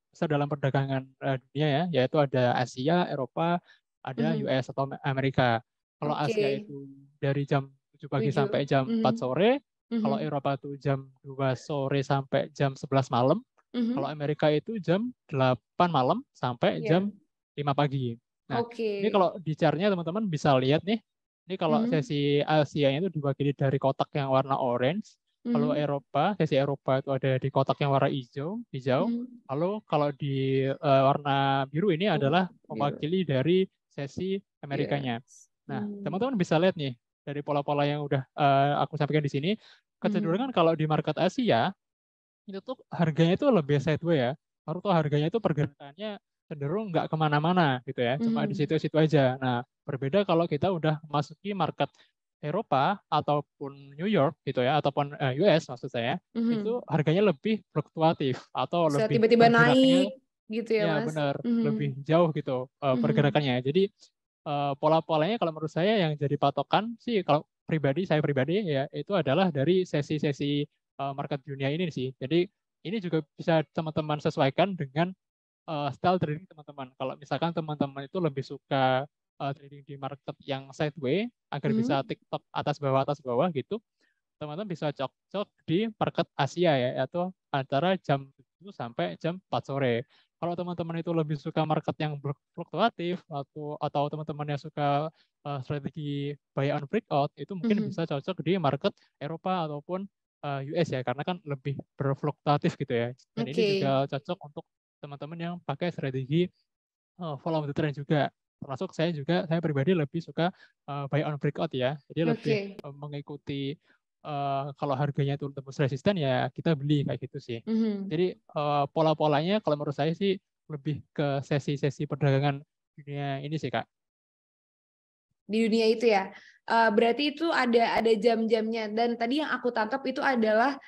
besar dalam perdagangan dunia ya, yaitu ada Asia, Eropa, ada US atau Amerika. Kalau Asia itu dari jam 7 pagi sampai jam 4 sore, kalau Eropa itu jam 2 sore sampai jam 11 malam, kalau Amerika itu jam 8 malam sampai jam 5 pagi. Nah, ini kalau di chart-nya teman-teman bisa lihat nih, ini kalau sesi Asia itu dibagi dari kotak yang warna orange, kalau sesi Eropa itu ada di kotak yang warna hijau. Lalu kalau di warna biru ini adalah mewakili dari sesi Amerikanya. Nah, teman-teman bisa lihat nih dari pola-pola yang udah aku sampaikan di sini, kecenderungan kalau di market Asia itu tuh harganya itu lebih sideways ya. Baru tuh harganya itu pergerakannya cenderung nggak kemana-mana gitu ya, cuma di situ-situ aja. Nah, berbeda kalau kita udah masuki market Eropa ataupun New York gitu ya, ataupun US maksud saya, itu harganya lebih fluktuatif atau bisa lebih tiba-tiba bergeraknya, naik gitu ya, Mas. benar, lebih jauh gitu pergerakannya. Jadi pola-polanya kalau menurut saya yang jadi patokan sih, kalau saya pribadi ya, itu adalah dari sesi-sesi market dunia ini sih. Jadi ini juga bisa teman-teman sesuaikan dengan style trading teman-teman. Kalau misalkan teman-teman itu lebih suka trading di market yang sideways agar bisa TikTok atas bawah gitu, teman-teman bisa cocok di market Asia ya, yaitu antara jam 7 sampai jam 4 sore. Kalau teman-teman itu lebih suka market yang fluktuatif atau teman-teman yang suka strategi buy on breakout, itu mungkin bisa cocok di market Eropa ataupun US ya, karena kan lebih berfluktuatif gitu ya. Dan ini juga cocok untuk teman-teman yang pakai strategi follow the trend juga. Termasuk saya pribadi lebih suka buy on breakout ya. Jadi lebih mengikuti kalau harganya itu tembus resisten ya kita beli kayak gitu sih. Jadi pola-polanya kalau menurut saya sih lebih ke sesi-sesi perdagangan dunia ini sih, Kak. Di dunia itu ya. Berarti itu ada jam-jamnya, dan tadi yang aku tangkap itu adalah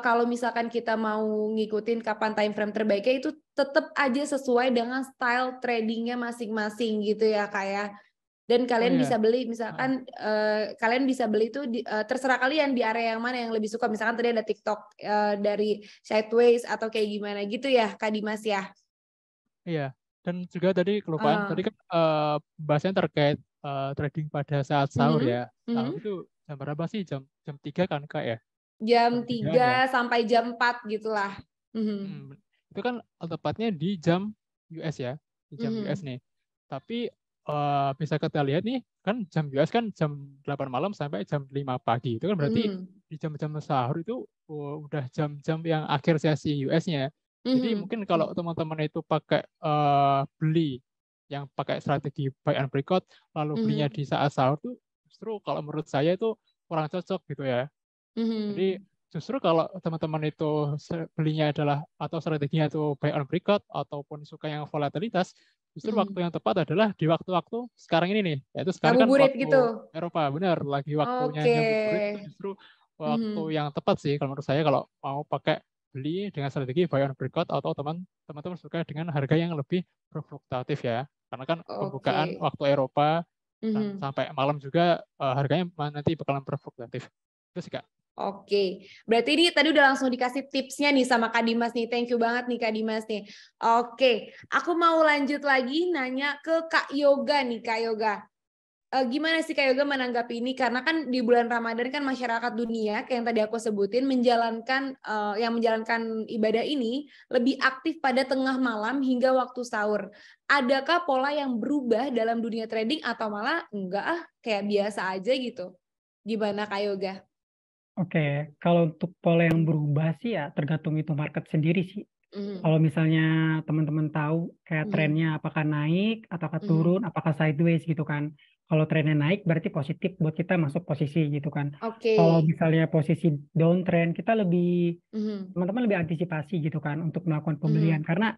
kalau misalkan kita mau ngikutin kapan time frame terbaiknya, itu tetap aja sesuai dengan style tradingnya masing-masing gitu ya, Kak ya. Dan kalian bisa beli, misalkan kalian bisa beli itu terserah kalian di area yang mana yang lebih suka. Misalkan tadi ada TikTok dari sideways atau kayak gimana gitu ya, Kak Dimas ya. Iya, dan juga tadi kelupaan, tadi kan bahasanya terkait trading pada saat sahur ya. Sahur itu jam berapa sih? Jam 3 kan, Kak ya? Jam 3 sampai jam 4 gitulah. Itu kan tepatnya di jam US ya, di jam US nih. Tapi bisa kita lihat nih, kan jam US kan jam 8 malam sampai jam 5 pagi. Itu kan berarti di jam-jam sahur itu udah jam-jam yang akhir sesi US-nya. Jadi mungkin kalau teman-teman itu pakai beli yang pakai strategi buy and breakout, lalu belinya di saat sahur tuh justru kalau menurut saya itu kurang cocok gitu ya. Jadi justru kalau teman-teman itu belinya adalah atau strateginya itu buy on breakout ataupun suka yang volatilitas, justru waktu yang tepat adalah di waktu-waktu sekarang ini nih, yaitu sekarang kan waktu gitu. Eropa, benar, lagi waktunya ngabuburit, itu justru waktu yang tepat sih kalau menurut saya kalau mau pakai beli dengan strategi buy on breakout atau teman-teman suka dengan harga yang lebih berfluktuatif ya, karena kan pembukaan waktu Eropa dan sampai malam juga harganya nanti bakalan berfluktuatif. Itu sih, Kak. Oke, berarti ini tadi udah langsung dikasih tipsnya nih sama Kak Dimas nih. Thank you banget nih Kak Dimas nih. Oke, aku mau lanjut lagi nanya ke Kak Yoga nih, Kak Yoga. gimana sih Kak Yoga menanggapi ini? Karena kan di bulan Ramadan kan masyarakat dunia kayak yang tadi aku sebutin menjalankan ibadah ini lebih aktif pada tengah malam hingga waktu sahur. Adakah pola yang berubah dalam dunia trading atau malah enggak kayak biasa aja gitu? Gimana Kak Yoga? Oke, kalau untuk pola yang berubah sih ya tergantung itu market sendiri sih. Kalau misalnya teman-teman tahu kayak trennya apakah naik, ataukah turun, apakah sideways gitu kan. Kalau trennya naik berarti positif buat kita masuk posisi gitu kan. Kalau misalnya posisi downtrend kita lebih teman-teman lebih antisipasi gitu kan untuk melakukan pembelian karena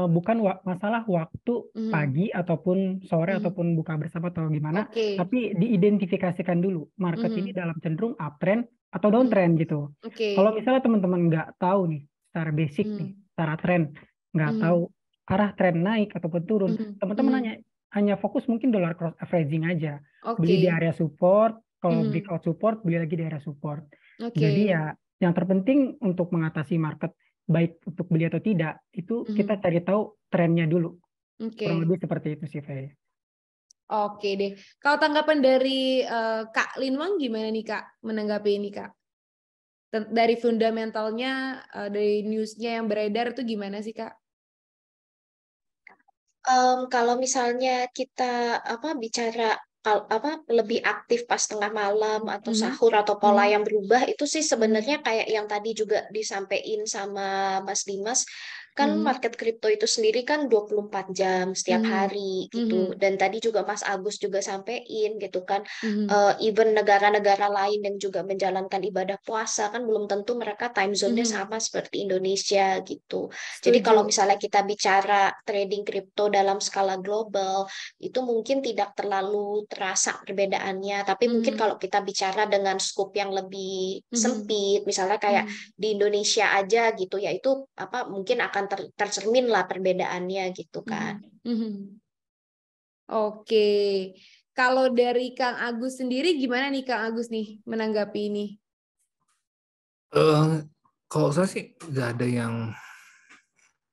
bukan masalah waktu pagi ataupun sore ataupun buka bersama atau gimana, tapi diidentifikasikan dulu market ini dalam cenderung uptrend atau downtrend gitu. Kalau misalnya teman-teman nggak tahu nih secara basic nih, secara trend nggak tahu arah tren naik ataupun turun, teman-teman hanya fokus mungkin dollar cross averaging aja, beli di area support, kalau breakout support beli lagi di area support. Jadi ya yang terpenting untuk mengatasi market baik untuk beli atau tidak itu kita cari tahu trennya dulu. Kurang lebih seperti itu sih Faye. Oke deh. Kalau tanggapan dari Kak Linwang gimana nih Kak menanggapi ini Kak? Dari fundamentalnya, dari newsnya yang beredar itu gimana sih Kak? Kalau misalnya kita bicara lebih aktif pas tengah malam atau sahur atau pola yang berubah itu sih sebenarnya kayak yang tadi juga disampaikan sama Mas Dimas, kan market kripto itu sendiri kan 24 jam setiap hari gitu. Dan tadi juga Mas Agus juga sampein gitu kan, even negara-negara lain yang juga menjalankan ibadah puasa kan belum tentu mereka time zone-nya sama seperti Indonesia gitu. Jadi kalau misalnya kita bicara trading kripto dalam skala global itu mungkin tidak terlalu terasa perbedaannya, tapi mungkin kalau kita bicara dengan scope yang lebih sempit, misalnya kayak di Indonesia aja gitu ya, itu mungkin akan tercermin lah perbedaannya gitu kan. Oke. Kalau dari Kang Agus sendiri gimana nih Kang Agus nih menanggapi ini? Kalau saya sih nggak ada yang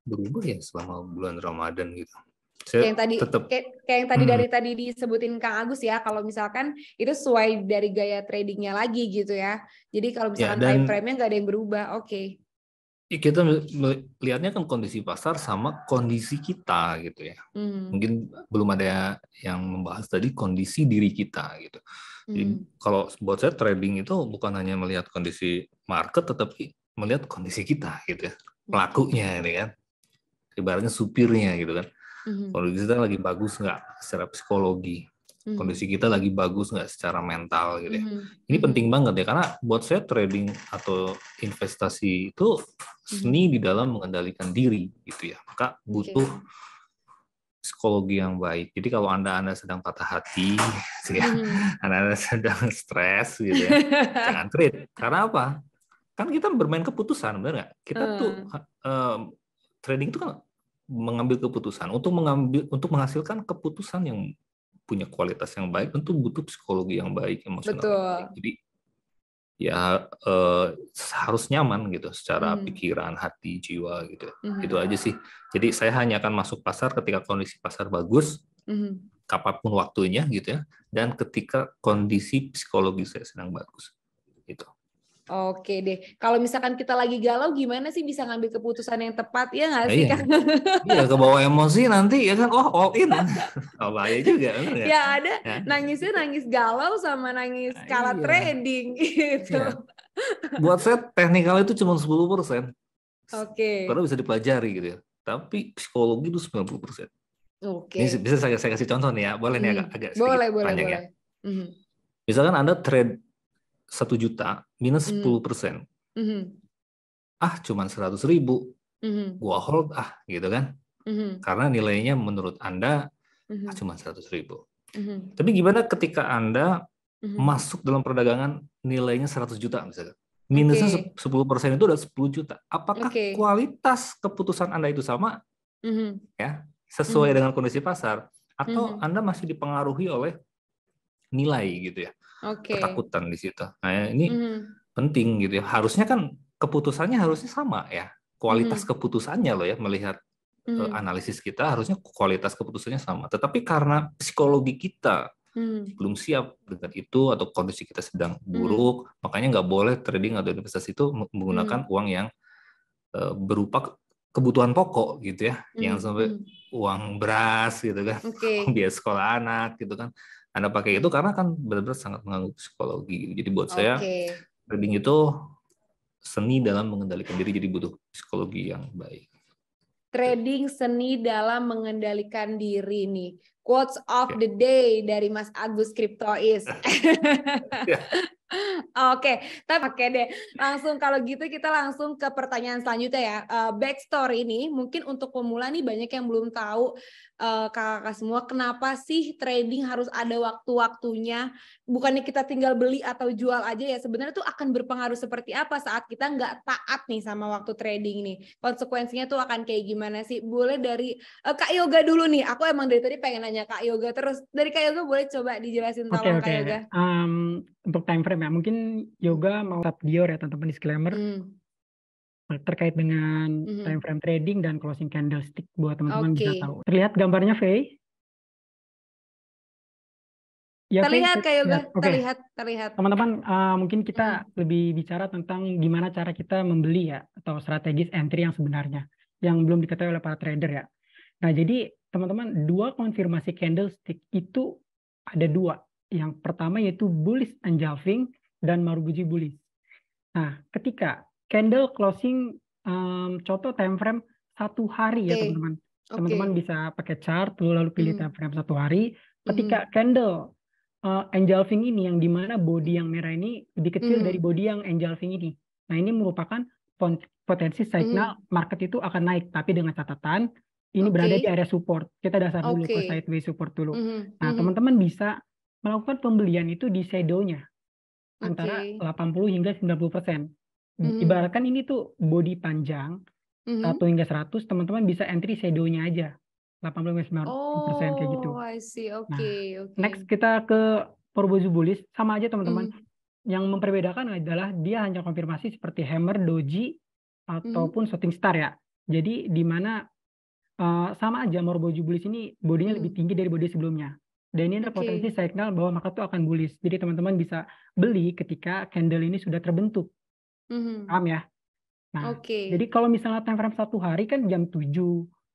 berubah ya selama bulan Ramadan gitu. Kayak yang tadi dari tadi disebutin Kang Agus ya, kalau misalkan itu sesuai dari gaya tradingnya lagi gitu ya. Jadi kalau misalkan time frame-nya nggak ada yang berubah, oke. Kita melihatnya kan kondisi pasar sama kondisi kita gitu ya. Mungkin belum ada yang membahas tadi kondisi diri kita gitu. Jadi kalau buat saya trading itu bukan hanya melihat kondisi market, tetapi melihat kondisi kita gitu ya. Pelakunya ini kan. Ibaratnya supirnya gitu kan. Kondisi kita lagi bagus nggak secara psikologi. Kondisi kita lagi bagus nggak secara mental gitu ya. Ini penting banget ya, karena buat saya trading atau investasi itu seni di dalam mengendalikan diri gitu ya. Maka butuh psikologi yang baik. Jadi kalau Anda sedang patah hati, ya, Anda sedang stres gitu ya, jangan trade. Karena apa? Kan kita bermain keputusan, benar nggak? Kita tuh trading itu kan mengambil keputusan. Untuk menghasilkan keputusan yang punya kualitas yang baik, tentu butuh psikologi yang baik, emosional yang baik. Jadi ya harus nyaman gitu secara pikiran, hati, jiwa gitu. Itu aja sih. Jadi saya hanya akan masuk pasar ketika kondisi pasar bagus, kapanpun waktunya gitu ya, dan ketika kondisi psikologi saya sedang bagus. Gitu. Oke deh. Kalau misalkan kita lagi galau, gimana sih bisa ngambil keputusan yang tepat, ya nggak sih Kang? Iya, kebawa emosi nanti ya kan, all in. Bahaya juga. Ya ada nangisnya nangis galau sama nangis kalah trading gitu. Ya. Buat saya teknikal itu cuma 10%. Karena bisa dipelajari gitu ya. Tapi psikologi itu 90%. Ini bisa saya kasih contoh nih ya. Boleh nih agak sedikit panjang ya. Misalkan Anda trade 1 juta minus 10%. Cuman 100.000. Gua hold gitu kan. Karena nilainya menurut Anda cuma 100.000. Tapi gimana ketika Anda masuk dalam perdagangan nilainya 100 juta misalkan. Minusnya 10% itu udah 10 juta. Apakah kualitas keputusan Anda itu sama? Ya, sesuai dengan kondisi pasar, atau Anda masih dipengaruhi oleh nilai gitu ya. Ketakutan di situ. Nah, ini penting gitu ya. Harusnya kan keputusannya harusnya sama ya. Kualitas keputusannya loh ya, melihat analisis kita harusnya kualitas keputusannya sama. Tetapi karena psikologi kita belum siap dengan itu atau kondisi kita sedang buruk, makanya nggak boleh trading atau investasi itu menggunakan uang yang berupa kebutuhan pokok gitu ya, yang sampai uang beras gitu kan, biaya sekolah anak gitu kan. Anda pakai itu karena kan benar-benar sangat mengganggu psikologi. Jadi buat saya trading itu seni dalam mengendalikan diri, jadi butuh psikologi yang baik. Trading seni dalam mengendalikan diri nih. Quotes of the day dari Mas Agus Cryptois. Oke, deh. Langsung kalau gitu kita langsung ke pertanyaan selanjutnya ya. Backstory ini mungkin untuk pemula nih banyak yang belum tahu kakak-kakak semua kenapa sih trading harus ada waktu-waktunya. Bukannya kita tinggal beli atau jual aja ya. Sebenarnya tuh akan berpengaruh seperti apa saat kita nggak taat nih sama waktu trading nih. Konsekuensinya tuh akan kayak gimana sih? Boleh dari Kak Yoga dulu nih. Aku emang dari tadi pengen nanya Kak Yoga terus. Dari Kak Yoga boleh coba dijelasin tolong Kak Yoga. Untuk time frame ya, mungkin Yoga mau tap Dior ya teman-teman, disclaimer terkait dengan time frame trading dan closing candlestick buat teman-teman bisa tahu. Terlihat gambarnya, Faye? Ya, terlihat Kak Yoga, terlihat. Teman-teman, mungkin kita lebih bicara tentang gimana cara kita membeli ya, atau strategis entry yang sebenarnya, yang belum diketahui oleh para trader ya. Nah, jadi teman-teman, dua konfirmasi candlestick itu ada dua. Yang pertama yaitu bullish engulfing dan Marufuji bullish. Nah, ketika candle closing, contoh time frame 1 hari ya teman-teman. Teman-teman bisa pakai chart lalu pilih time frame 1 hari. Ketika candle engulfing ini yang dimana body yang merah ini lebih kecil dari body yang engulfing ini. Nah, ini merupakan potensi signal market itu akan naik, tapi dengan catatan ini berada di area support. Kita dasar dulu ke sideways support dulu. Nah, teman-teman bisa melakukan pembelian itu di shadow-nya antara 80 hingga 90%. Ibaratkan ini tuh body panjang 1 hingga 100, teman-teman bisa entry shadow-nya aja 80 hingga 90% kayak gitu. I see. Next kita ke Marufuji bullish, sama aja teman-teman. Yang memperbedakan adalah dia hanya konfirmasi seperti hammer, doji ataupun shooting star ya. Jadi di mana sama aja Marufuji bullish ini bodinya lebih tinggi dari body sebelumnya. Dan ini ada potensi signal bahwa market itu akan bullish. Jadi teman-teman bisa beli ketika candle ini sudah terbentuk. Paham ya? Nah, jadi kalau misalnya time frame 1 hari kan jam 7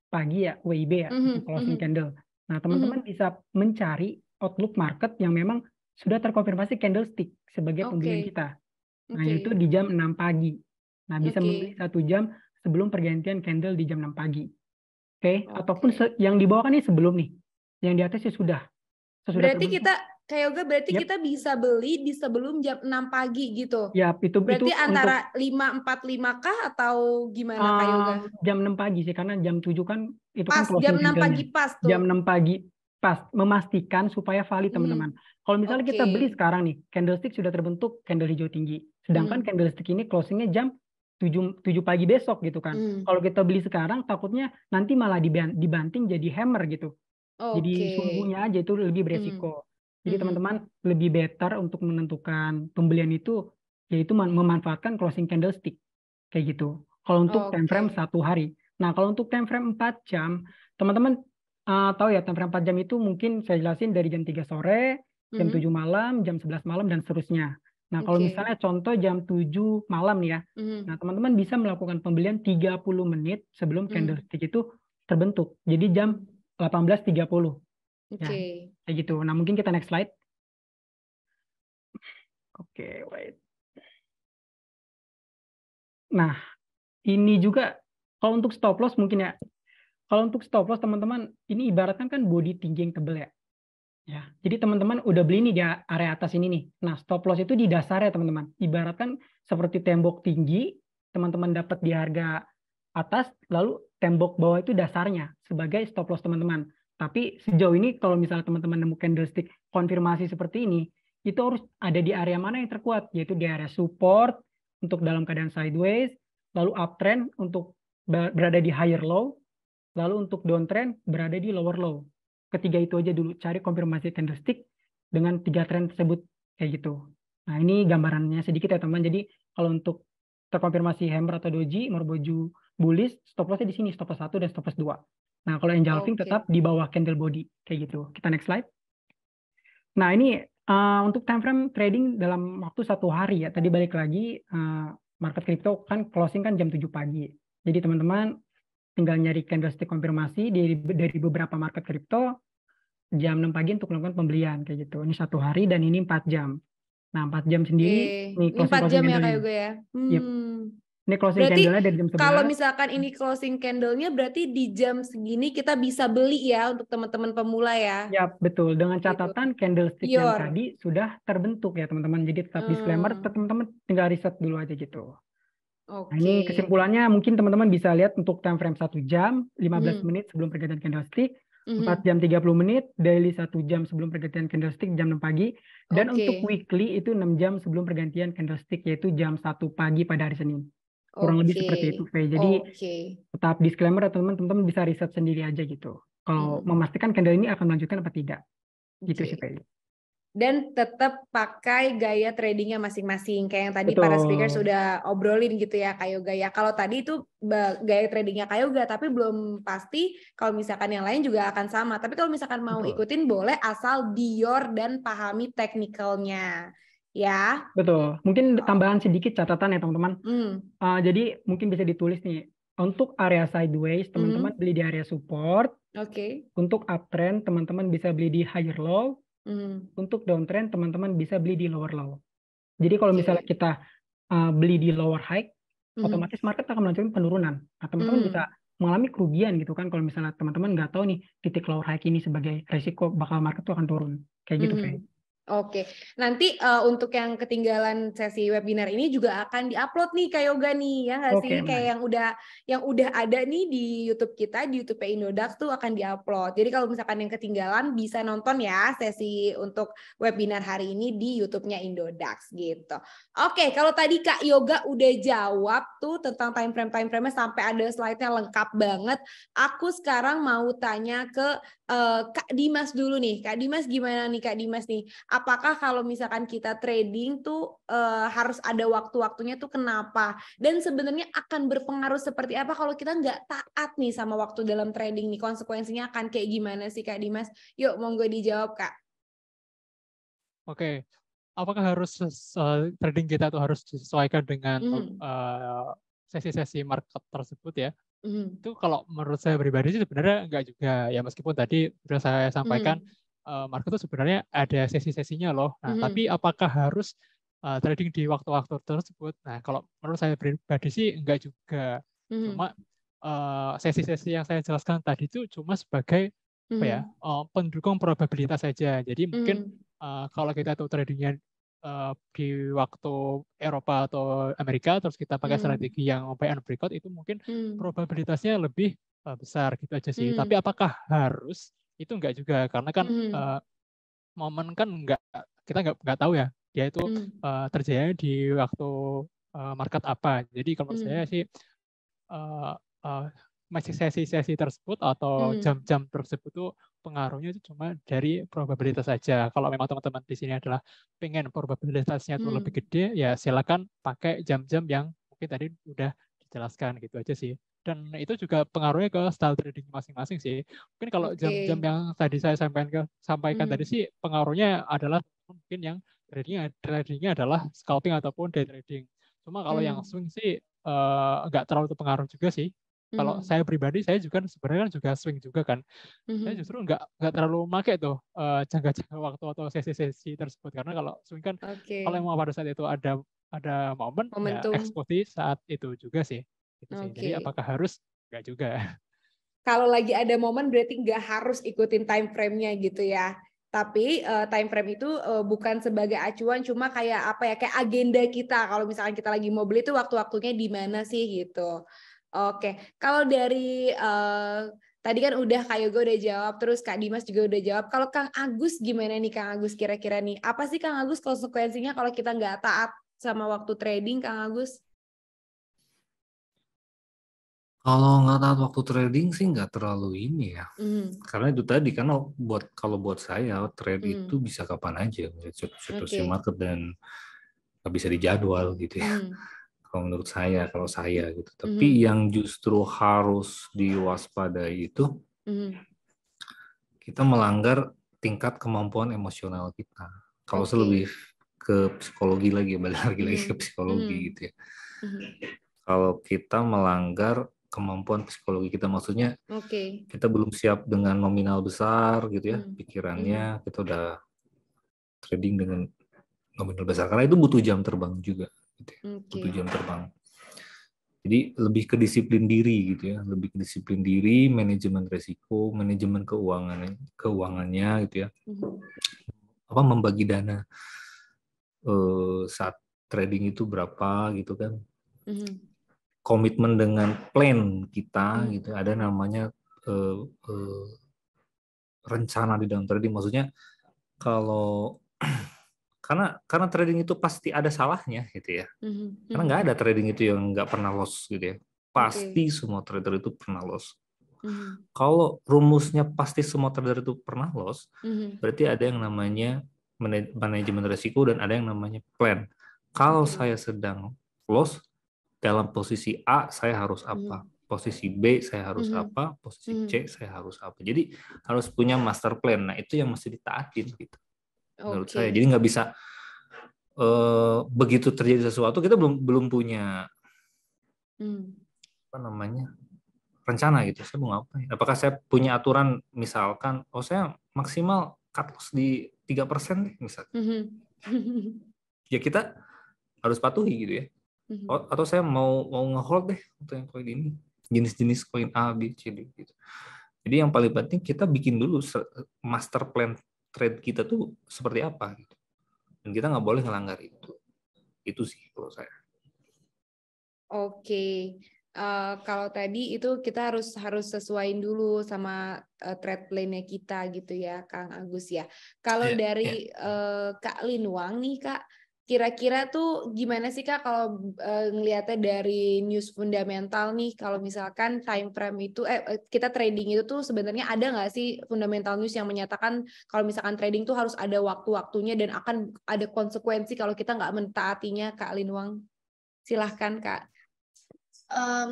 pagi ya, WIB ya, closing candle. Nah, teman-teman bisa mencari outlook market yang memang sudah terkonfirmasi candlestick sebagai pembelian kita. Nah, yaitu di jam 6 pagi. Nah, bisa membeli 1 jam sebelum pergantian candle di jam 6 pagi. Ataupun yang di bawah kan ini sebelum nih. Yang di atasnya sudah. Berarti kita bisa beli di sebelum jam 6 pagi gitu. Ya, berarti itu antara 5.45 kah atau gimana Kak Yoga? Jam 6 pagi sih, karena jam 7 kan itu pas, kan jam 6 pagi pas tuh. Jam 6 pagi pas, memastikan supaya valid teman-teman. Kalau misalnya kita beli sekarang nih, candlestick sudah terbentuk candle hijau tinggi. Sedangkan candlestick ini closingnya jam 7 pagi besok gitu kan. Kalau kita beli sekarang takutnya nanti malah dibanting jadi hammer gitu. Jadi sumbunya aja itu lebih beresiko. Jadi teman-teman lebih better untuk menentukan pembelian itu yaitu memanfaatkan closing candlestick kayak gitu. Kalau untuk time frame 1 hari. Nah, kalau untuk time frame 4 jam, teman-teman tahu ya time frame 4 jam itu mungkin saya jelasin dari jam 3 sore, jam 7 malam, jam 11 malam dan seterusnya. Nah, kalau misalnya contoh jam 7 malam nih ya. Nah, teman-teman bisa melakukan pembelian 30 menit sebelum candlestick itu terbentuk. Jadi jam 18.30. Ya, kayak gitu. Nah, mungkin kita next slide. Wait. Nah, ini juga kalau untuk stop loss mungkin ya. Kalau untuk stop loss teman-teman, ini ibaratkan kan body tinggi yang tebel ya. Ya, jadi teman-teman udah beli nih di area atas ini nih. Nah, stop loss itu di dasar ya teman-teman. Ibaratkan seperti tembok tinggi, teman-teman dapat di harga atas, lalu tembok bawah itu dasarnya sebagai stop loss teman-teman. Tapi sejauh ini kalau misalnya teman-teman nemu candlestick konfirmasi seperti ini, itu harus ada di area mana yang terkuat, yaitu di area support untuk dalam keadaan sideways, lalu uptrend untuk berada di higher low, lalu untuk downtrend berada di lower low. Ketiga itu aja dulu, cari konfirmasi candlestick dengan 3 trend tersebut kayak gitu. Nah, ini gambarannya sedikit ya teman. Jadi kalau untuk terkonfirmasi hammer atau doji, Marufuji bullish, stop loss-nya di sini, stop loss 1 dan stop loss 2. Nah, kalau engulfing tetap di bawah candle body kayak gitu. Kita next slide. Nah, ini untuk time frame trading dalam waktu 1 hari ya. Tadi balik lagi, market crypto kan closing kan jam 7 pagi. Jadi teman-teman tinggal nyari candlestick konfirmasi dari beberapa market crypto jam 6 pagi untuk melakukan pembelian kayak gitu. Ini 1 hari dan ini 4 jam. Nah, 4 jam sendiri, ini 4 jam ya kayak gue ya. Yep. Ini closing berarti candle-nya dari jam 11. Kalau misalkan ini closing candle-nya berarti di jam segini kita bisa beli ya untuk teman-teman pemula ya. Ya, betul. Dengan catatan candlestick yang tadi sudah terbentuk ya teman-teman. Jadi tetap disclaimer, teman-teman tinggal riset dulu aja gitu. Nah, ini kesimpulannya mungkin teman-teman bisa lihat untuk time frame 1 jam, 15 menit sebelum pergantian candlestick, 4 jam 30 menit, daily 1 jam sebelum pergantian candlestick jam 6 pagi, dan untuk weekly itu 6 jam sebelum pergantian candlestick yaitu jam 1 pagi pada hari Senin. Kurang lebih seperti itu, Faye. Jadi tetap disclaimer, teman-teman bisa riset sendiri aja gitu. Kalau memastikan candle ini akan melanjutkan apa tidak. Gitu sih, Faye. Dan tetap pakai gaya tradingnya masing-masing. Kayak yang tadi Betul. para speaker sudah obrolin gitu ya, Kak Yoga ya. Kalau tadi itu gaya tradingnya Kak Yoga, tapi belum pasti kalau misalkan yang lain juga akan sama. Tapi kalau misalkan mau ikutin boleh, asal bior dan pahami teknikalnya. Ya. Betul. Mungkin tambahan sedikit catatan ya teman-teman. Jadi mungkin bisa ditulis nih. Untuk area sideways, teman-teman beli di area support. Untuk uptrend, teman-teman bisa beli di higher low. Untuk downtrend, teman-teman bisa beli di lower low. Jadi kalau misalnya kita beli di lower high, otomatis market akan melanjutkan penurunan. Nah, teman-teman bisa mengalami kerugian gitu kan kalau misalnya teman-teman nggak tahu nih titik lower high ini sebagai resiko bakal market itu akan turun. Kayak gitu, Faye. Oke, nanti untuk yang ketinggalan sesi webinar ini juga akan diupload nih Kak Yoga nih, ya nggak sih? Kayak yang udah ada nih di YouTube kita, di YouTube Indodax tuh akan diupload. Jadi kalau misalkan yang ketinggalan bisa nonton ya sesi untuk webinar hari ini di YouTube-nya Indodax gitu. Oke, kalau tadi Kak Yoga udah jawab tuh tentang time frame-nya sampai ada slide-nya lengkap banget. Aku sekarang mau tanya ke Kak Dimas dulu nih. Kak Dimas gimana nih Kak Dimas nih? Apakah kalau misalkan kita trading tuh harus ada waktu-waktunya tuh kenapa? Dan sebenarnya akan berpengaruh seperti apa kalau kita nggak taat nih sama waktu dalam trading nih? Konsekuensinya akan kayak gimana sih Kak Dimas? Yuk monggo dijawab Kak. Oke. Apakah harus trading kita tuh harus disesuaikan dengan sesi-sesi market tersebut ya? Itu kalau menurut saya pribadi sih sebenarnya enggak juga ya, meskipun tadi sudah saya sampaikan market itu sebenarnya ada sesi-sesinya loh. Nah, tapi apakah harus trading di waktu-waktu tersebut? Nah, kalau menurut saya pribadi sih enggak juga. Cuma sesi-sesi yang saya jelaskan tadi itu cuma sebagai apa ya, pendukung probabilitas saja. Jadi mungkin kalau kita tuh tradingnya di waktu Eropa atau Amerika, terus kita pakai strategi yang buy and breakout, itu mungkin probabilitasnya lebih besar gitu aja sih. Tapi apakah harus? Itu enggak juga, karena kan momen kan kita nggak tahu ya dia itu terjadi di waktu market apa. Jadi kalau menurut saya sih masih sesi-sesi tersebut atau jam-jam tersebut tuh pengaruhnya itu cuma dari probabilitas saja. Kalau memang teman-teman di sini adalah pengen probabilitasnya tuh lebih gede, ya silakan pakai jam-jam yang mungkin tadi udah dijelaskan gitu aja sih. Dan itu juga pengaruhnya ke style trading masing-masing sih. Mungkin kalau jam-jam yang tadi saya sampaikan tadi sih pengaruhnya adalah mungkin yang tradingnya adalah scalping ataupun day trading. Cuma kalau yang swing sih nggak terlalu terpengaruh juga sih. Kalau saya pribadi, saya juga sebenarnya kan juga swing juga kan. Saya justru nggak terlalu pakai tuh jangka-jangka waktu atau sesi-sesi tersebut, karena kalau swing kan kalau memang pada saat itu ada momentum ya eksekusi saat itu juga sih. Gitu sih. Jadi apakah harus? Nggak juga. Kalau lagi ada momen berarti nggak harus ikutin time frame-nya gitu ya. Tapi time frame itu bukan sebagai acuan, cuma kayak apa ya, kayak agenda kita. Kalau misalkan kita lagi mau beli itu waktu-waktunya di mana sih gitu. Oke, kalau dari tadi kan udah Kak Yoga udah jawab, terus Kak Dimas juga udah jawab. Kalau Kang Agus gimana nih Kang Agus kira-kira nih? Apa sih Kang Agus konsekuensinya kalau kita nggak taat sama waktu trading Kang Agus? Kalau nggak taat waktu trading sih nggak terlalu ini ya. Karena itu tadi, karena kalau buat saya trade itu bisa kapan aja, situasi market dan nggak bisa dijadwal gitu ya. Kalau menurut saya, kalau saya gitu. Tapi yang justru harus diwaspadai itu kita melanggar tingkat kemampuan emosional kita. Kalau lebih ke psikologi lagi, balik lagi ke psikologi gitu ya. Kalau kita melanggar kemampuan psikologi kita, maksudnya kita belum siap dengan nominal besar gitu ya, pikirannya kita udah trading dengan nominal besar, karena itu butuh jam terbang juga gitu ya. Butuh jam terbang. Jadi lebih ke disiplin diri gitu ya, lebih ke disiplin diri, manajemen resiko, manajemen keuangannya gitu ya. Membagi dana saat trading itu berapa gitu kan. Komitmen dengan plan kita gitu, ada namanya rencana di dalam trading. Maksudnya kalau karena trading itu pasti ada salahnya gitu ya. Karena nggak ada trading itu yang nggak pernah loss gitu ya. Pasti semua trader itu pernah loss. Kalau rumusnya pasti semua trader itu pernah loss, berarti ada yang namanya manajemen risiko dan ada yang namanya plan. Kalau saya sedang loss, dalam posisi A saya harus apa? Posisi B saya harus apa? Posisi C saya harus apa? Jadi harus punya master plan. Nah itu yang mesti ditaatin gitu. Menurut saya. Jadi nggak bisa begitu terjadi sesuatu kita belum punya apa namanya rencana gitu. Saya mau ngapain? Apakah saya punya aturan misalkan, saya maksimal cut loss di 3% deh misalkan. Ya kita harus patuhi gitu ya. Atau saya mau nge-hold deh untuk yang koin ini, jenis-jenis koin A, B, C, D gitu. Jadi yang paling penting kita bikin dulu master plan trade kita tuh seperti apa gitu. Dan kita nggak boleh ngelanggar itu. Itu sih kalau saya. Kalau tadi itu kita harus sesuaiin dulu sama trade plan-nya kita gitu ya, Kang Agus ya. Kalau dari Kak Linwang nih Kak, kira-kira tuh gimana sih Kak kalau ngelihatnya dari news fundamental nih, kalau misalkan time frame itu kita trading itu tuh sebenarnya ada nggak sih fundamental news yang menyatakan kalau misalkan trading tuh harus ada waktu-waktunya dan akan ada konsekuensi kalau kita nggak mentaatinya, Kak Linwang? Silahkan Kak.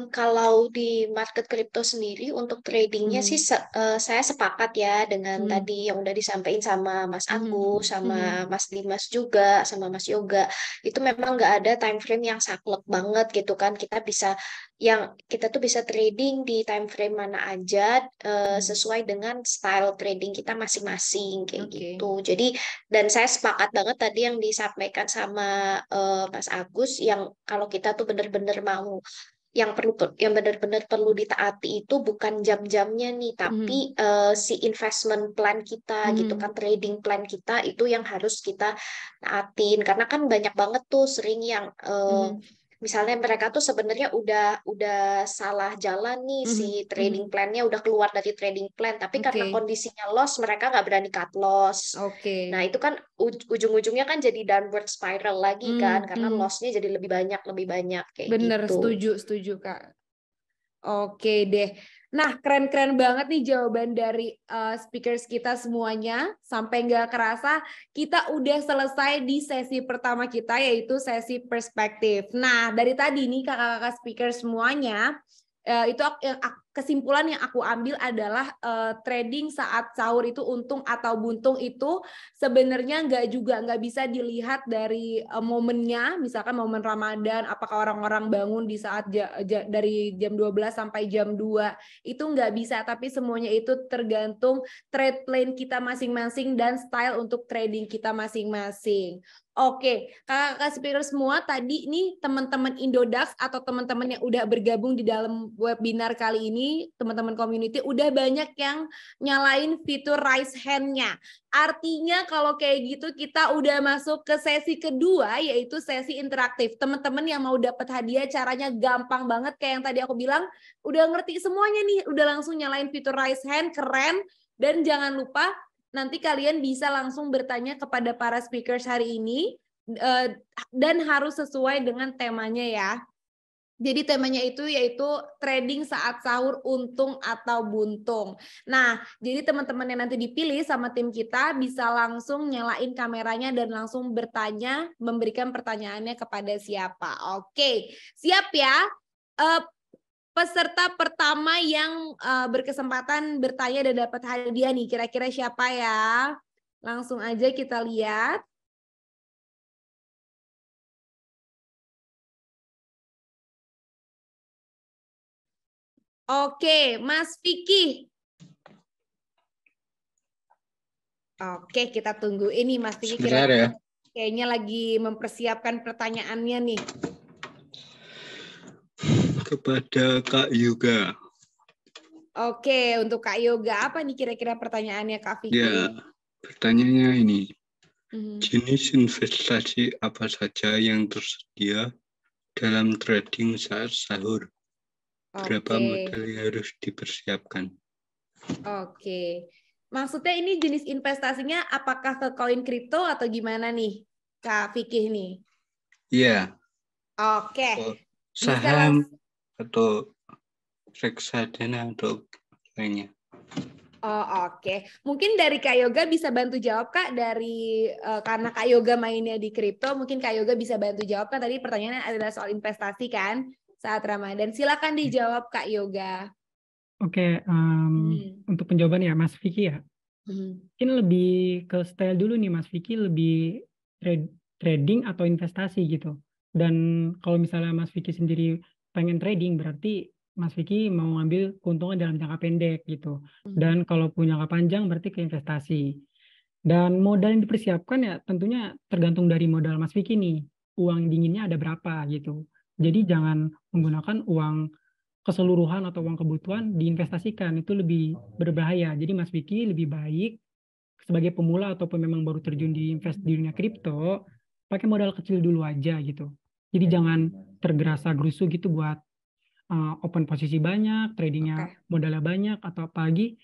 Kalau di market kripto sendiri untuk tradingnya sih saya sepakat ya dengan tadi yang udah disampaikan sama Mas Agus, sama Mas Dimas juga, sama Mas Yoga. Itu memang nggak ada time frame yang saklek banget gitu kan. Kita tuh bisa trading di time frame mana aja sesuai dengan style trading kita masing-masing kayak gitu. Jadi dan saya sepakat banget tadi yang disampaikan sama Mas Agus, yang kalau kita tuh bener-bener mau yang benar-benar perlu ditaati itu bukan jam-jamnya nih, tapi si investment plan kita gitu kan, trading plan kita itu yang harus kita taatin. Karena kan banyak banget tuh sering yang misalnya mereka tuh sebenarnya udah salah jalan nih, si trading plan-nya udah keluar dari trading plan, tapi karena kondisinya loss mereka nggak berani cut loss. Nah itu kan ujung-ujungnya kan jadi downward spiral lagi kan, karena loss-nya jadi lebih banyak kayak Bener, gitu. Setuju Kak. Oke deh. Nah, keren-keren banget nih jawaban dari speakers kita semuanya. Sampai nggak kerasa, kita udah selesai di sesi pertama kita, yaitu sesi perspektif. Nah, dari tadi nih kakak-kakak speaker semuanya, itu kesimpulan yang aku ambil adalah trading saat sahur itu untung atau buntung itu sebenarnya nggak bisa dilihat dari momennya, misalkan momen Ramadan, apakah orang-orang bangun di saat dari jam 12 sampai jam 2, itu nggak bisa, tapi semuanya itu tergantung trade plan kita masing-masing dan style untuk trading kita masing-masing. Oke, kakak-kakak speaker semua, tadi nih teman-teman Indodax atau teman-teman yang udah bergabung di dalam webinar kali ini, teman-teman community, udah banyak yang nyalain fitur raise hand-nya. Artinya kalau kayak gitu kita udah masuk ke sesi kedua, yaitu sesi interaktif. Teman-teman yang mau dapat hadiah caranya gampang banget, kayak yang tadi aku bilang, udah ngerti semuanya nih, udah langsung nyalain fitur raise hand, keren. Dan jangan lupa nanti kalian bisa langsung bertanya kepada para speakers hari ini dan harus sesuai dengan temanya ya. Jadi temanya itu yaitu trading saat sahur untung atau buntung. Nah, jadi teman-teman yang nanti dipilih sama tim kita bisa langsung nyalain kameranya dan langsung bertanya, memberikan pertanyaannya kepada siapa. Oke, siap ya? peserta pertama yang berkesempatan bertanya dan dapat hadiah nih. Kira-kira siapa ya? Langsung aja kita lihat. Oke, Mas Vicky. Oke, kita tunggu ini Mas Vicky. Sebentar ya. Kayaknya lagi mempersiapkan pertanyaannya nih. Kepada Kak Yoga. Oke, untuk Kak Yoga, apa nih kira-kira pertanyaannya Kak Vicky? Ya, pertanyaannya ini. Jenis investasi apa saja yang tersedia dalam trading saat sahur? Berapa modal yang harus dipersiapkan? Oke. Maksudnya ini jenis investasinya apakah ke koin kripto atau gimana nih, Kak Vicky nih? Iya. Oke. Saham atau reksadana atau lainnya. Oh, oke. Mungkin dari Kak Yoga bisa bantu jawab, Kak, dari karena Kak Yoga mainnya di kripto, mungkin Kak Yoga bisa bantu jawab, kan tadi pertanyaannya adalah soal investasi kan saat Ramadan. Silakan dijawab Kak Yoga. Oke, untuk penjawaban ya Mas Vicky ya. Mungkin lebih ke style dulu nih Mas Vicky, lebih trading atau investasi gitu. Dan kalau misalnya Mas Vicky sendiri pengen trading, berarti Mas Vicky mau ngambil keuntungan dalam jangka pendek gitu. Dan kalau punya jangka panjang berarti ke investasi. Dan modal yang dipersiapkan ya tentunya tergantung dari modal Mas Vicky nih. Uang dinginnya ada berapa gitu. Jadi jangan menggunakan uang keseluruhan atau uang kebutuhan diinvestasikan, itu lebih berbahaya. Jadi Mas Vicky lebih baik sebagai pemula ataupun memang baru terjun di invest di dunia kripto, pakai modal kecil dulu aja gitu. Jadi jangan tergerasa-gerusu gitu buat open posisi banyak, tradingnya modalnya banyak, atau apalagi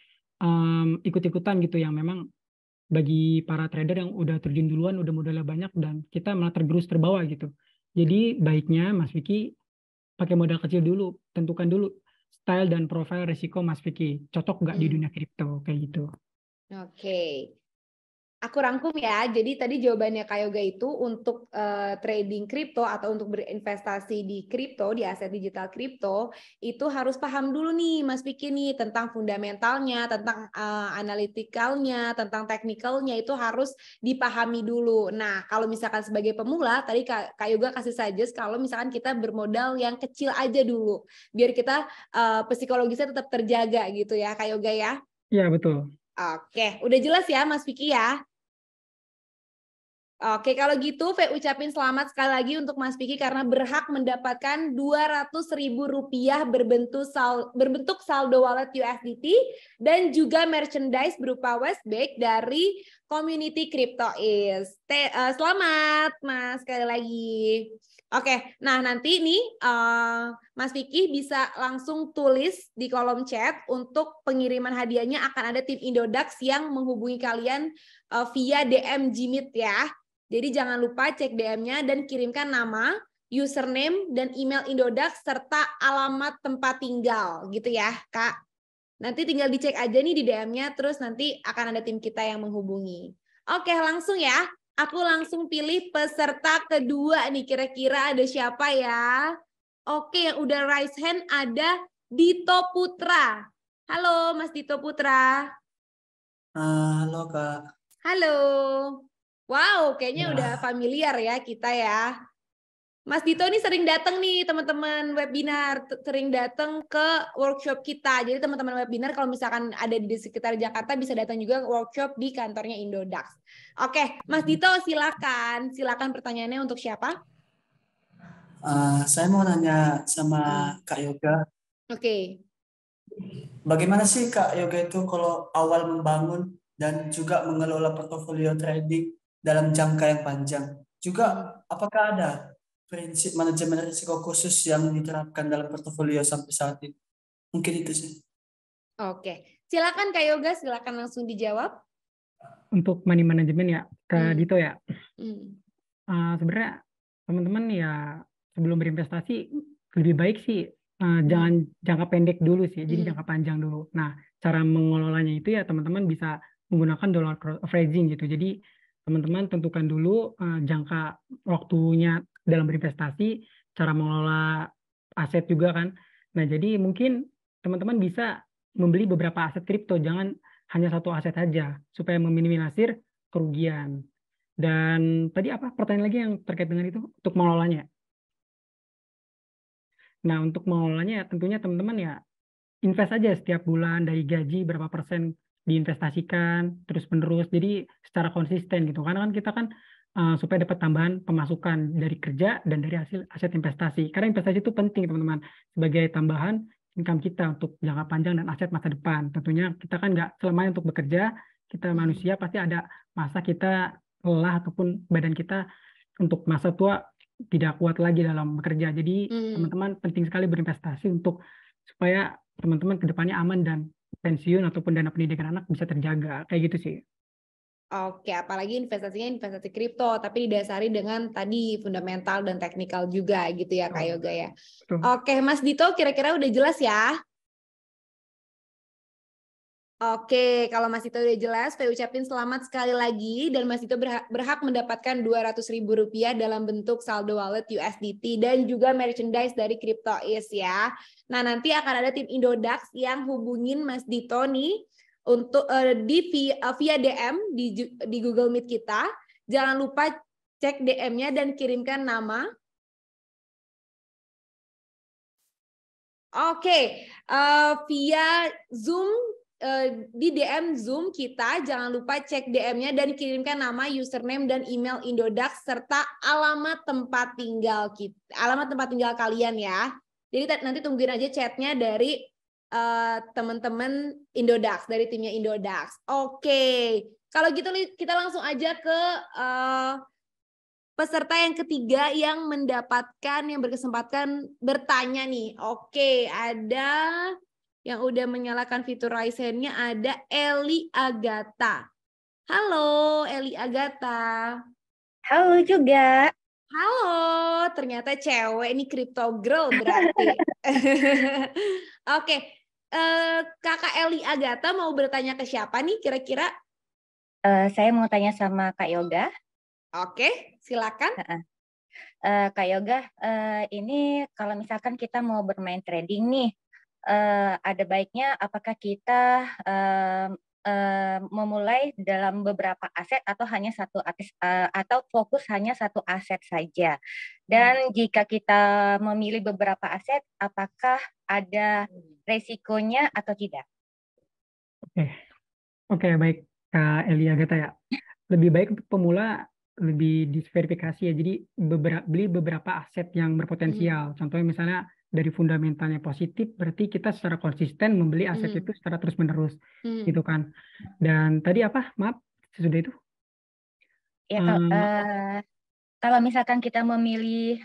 ikut-ikutan gitu yang memang bagi para trader yang udah terjun duluan, udah modalnya banyak, dan kita malah tergerus terbawa gitu. Jadi baiknya Mas Vicky pakai modal kecil dulu, tentukan dulu style dan profil resiko Mas Vicky, cocok nggak di dunia kripto kayak gitu. Oke. Aku rangkum ya, jadi tadi jawabannya Kak Yoga itu untuk trading kripto atau untuk berinvestasi di kripto, di aset digital kripto, itu harus paham dulu nih Mas Vicky nih tentang fundamentalnya, tentang analitikalnya, tentang teknikalnya, itu harus dipahami dulu. Nah, kalau misalkan sebagai pemula, tadi Kak Yoga kasih suggest kalau misalkan kita bermodal yang kecil aja dulu, biar kita psikologisnya tetap terjaga gitu ya Kak Yoga ya? Iya, betul. Oke, udah jelas ya Mas Vicky ya? Oke, kalau gitu Fe ucapin selamat sekali lagi untuk Mas Vicky karena berhak mendapatkan Rp200.000 berbentuk saldo wallet USDT dan juga merchandise berupa Westbag dari community CryptoIs. Selamat Mas sekali lagi. Oke, nah nanti nih Mas Vicky bisa langsung tulis di kolom chat untuk pengiriman hadiahnya akan ada tim Indodax yang menghubungi kalian via DM Gmeet ya. Jadi jangan lupa cek DM-nya dan kirimkan nama, username, dan email Indodax serta alamat tempat tinggal gitu ya Kak. Nanti tinggal dicek aja nih di DM-nya, terus nanti akan ada tim kita yang menghubungi. Oke, langsung ya. Aku langsung pilih peserta kedua nih, kira-kira ada siapa ya? Oke, yang udah raise hand ada Dito Putra. Halo Mas Dito Putra. Halo Kak. Halo. Wow, kayaknya udah familiar ya kita ya. Mas Dito ini sering datang nih teman-teman webinar, sering datang ke workshop kita. Jadi teman-teman webinar kalau misalkan ada di sekitar Jakarta bisa datang juga ke workshop di kantornya Indodax. Oke, Mas Dito silakan. Silakan pertanyaannya untuk siapa? Saya mau nanya sama Kak Yoga. Oke. Bagaimana sih Kak Yoga itu kalau awal membangun dan juga mengelola portofolio trading dalam jangka yang panjang? Juga apakah ada prinsip manajemen risiko khusus yang diterapkan dalam portofolio sampai saat ini? Mungkin itu sih. Oke, silakan Kak Yoga, silakan langsung dijawab. Untuk money management ya, Kak Dito ya. Sebenarnya teman-teman ya sebelum berinvestasi lebih baik sih jangan jangka pendek dulu sih, jadi jangka panjang dulu. Nah, cara mengelolanya itu ya teman-teman bisa menggunakan dollar cost averaging gitu. Jadi teman-teman tentukan dulu jangka waktunya dalam berinvestasi, cara mengelola aset juga kan. Nah, jadi mungkin teman-teman bisa membeli beberapa aset kripto, jangan hanya satu aset saja, supaya meminimalisir kerugian. Dan tadi apa pertanyaan lagi yang terkait dengan itu untuk mengelolanya? Nah, untuk mengelolanya tentunya teman-teman ya invest aja setiap bulan dari gaji berapa persen diinvestasikan terus-menerus. Jadi secara konsisten gitu. Karena kan kita kan supaya dapat tambahan pemasukan dari kerja dan dari hasil aset investasi. Karena investasi itu penting teman-teman sebagai tambahan income kita untuk jangka panjang dan aset masa depan. Tentunya kita kan nggak selamanya untuk bekerja. Kita manusia pasti ada masa kita lelah ataupun badan kita untuk masa tua tidak kuat lagi dalam bekerja. Jadi teman-teman penting sekali berinvestasi untuk supaya teman-teman kedepannya aman dan pensiun ataupun dana pendidikan anak bisa terjaga. Kayak gitu sih. Oke, apalagi investasinya investasi kripto, tapi didasari dengan tadi fundamental dan teknikal juga gitu ya Kak Yoga ya. Oke, Mas Dito kira-kira udah jelas ya? Oke, kalau Mas Dito udah jelas, saya ucapin selamat sekali lagi dan Mas Dito berhak mendapatkan Rp200.000 dalam bentuk saldo wallet USDT dan juga merchandise dari CryptoIS ya. Nah, nanti akan ada tim Indodax yang hubungin Mas Dito nih untuk via DM di Google Meet kita. Jangan lupa cek DM-nya dan kirimkan nama. Oke, via Zoom. Di DM Zoom kita, jangan lupa cek DM-nya dan kirimkan nama, username dan email Indodax serta alamat tempat tinggal kalian ya. Jadi nanti tungguin aja chatnya dari teman-teman Indodax, dari timnya Indodax. Oke, kalau gitu kita langsung aja ke peserta yang ketiga yang berkesempatan bertanya nih. Oke, ada yang udah menyalakan fitur raise hand-nya, ada Eli Agatha. Halo Eli Agatha. Halo juga. Halo, ternyata cewek ini crypto girl berarti. Oke, Kakak Eli Agatha mau bertanya ke siapa nih kira-kira? Saya mau tanya sama Kak Yoga. Oke, silakan. Kak Yoga, ini kalau misalkan kita mau bermain trading nih, ada baiknya apakah kita memulai dalam beberapa aset atau hanya satu aset atau fokus hanya satu aset saja? Dan jika kita memilih beberapa aset, apakah ada resikonya atau tidak? Oke, baik Kak Eli Agatha ya. Lebih baik untuk pemula lebih diverifikasi ya. Jadi beli beberapa aset yang berpotensial. Contohnya misalnya dari fundamentalnya positif, berarti kita secara konsisten membeli aset itu secara terus-menerus, gitu kan. Dan tadi apa? Maaf, sesudah itu? Ya, kalau misalkan kita memilih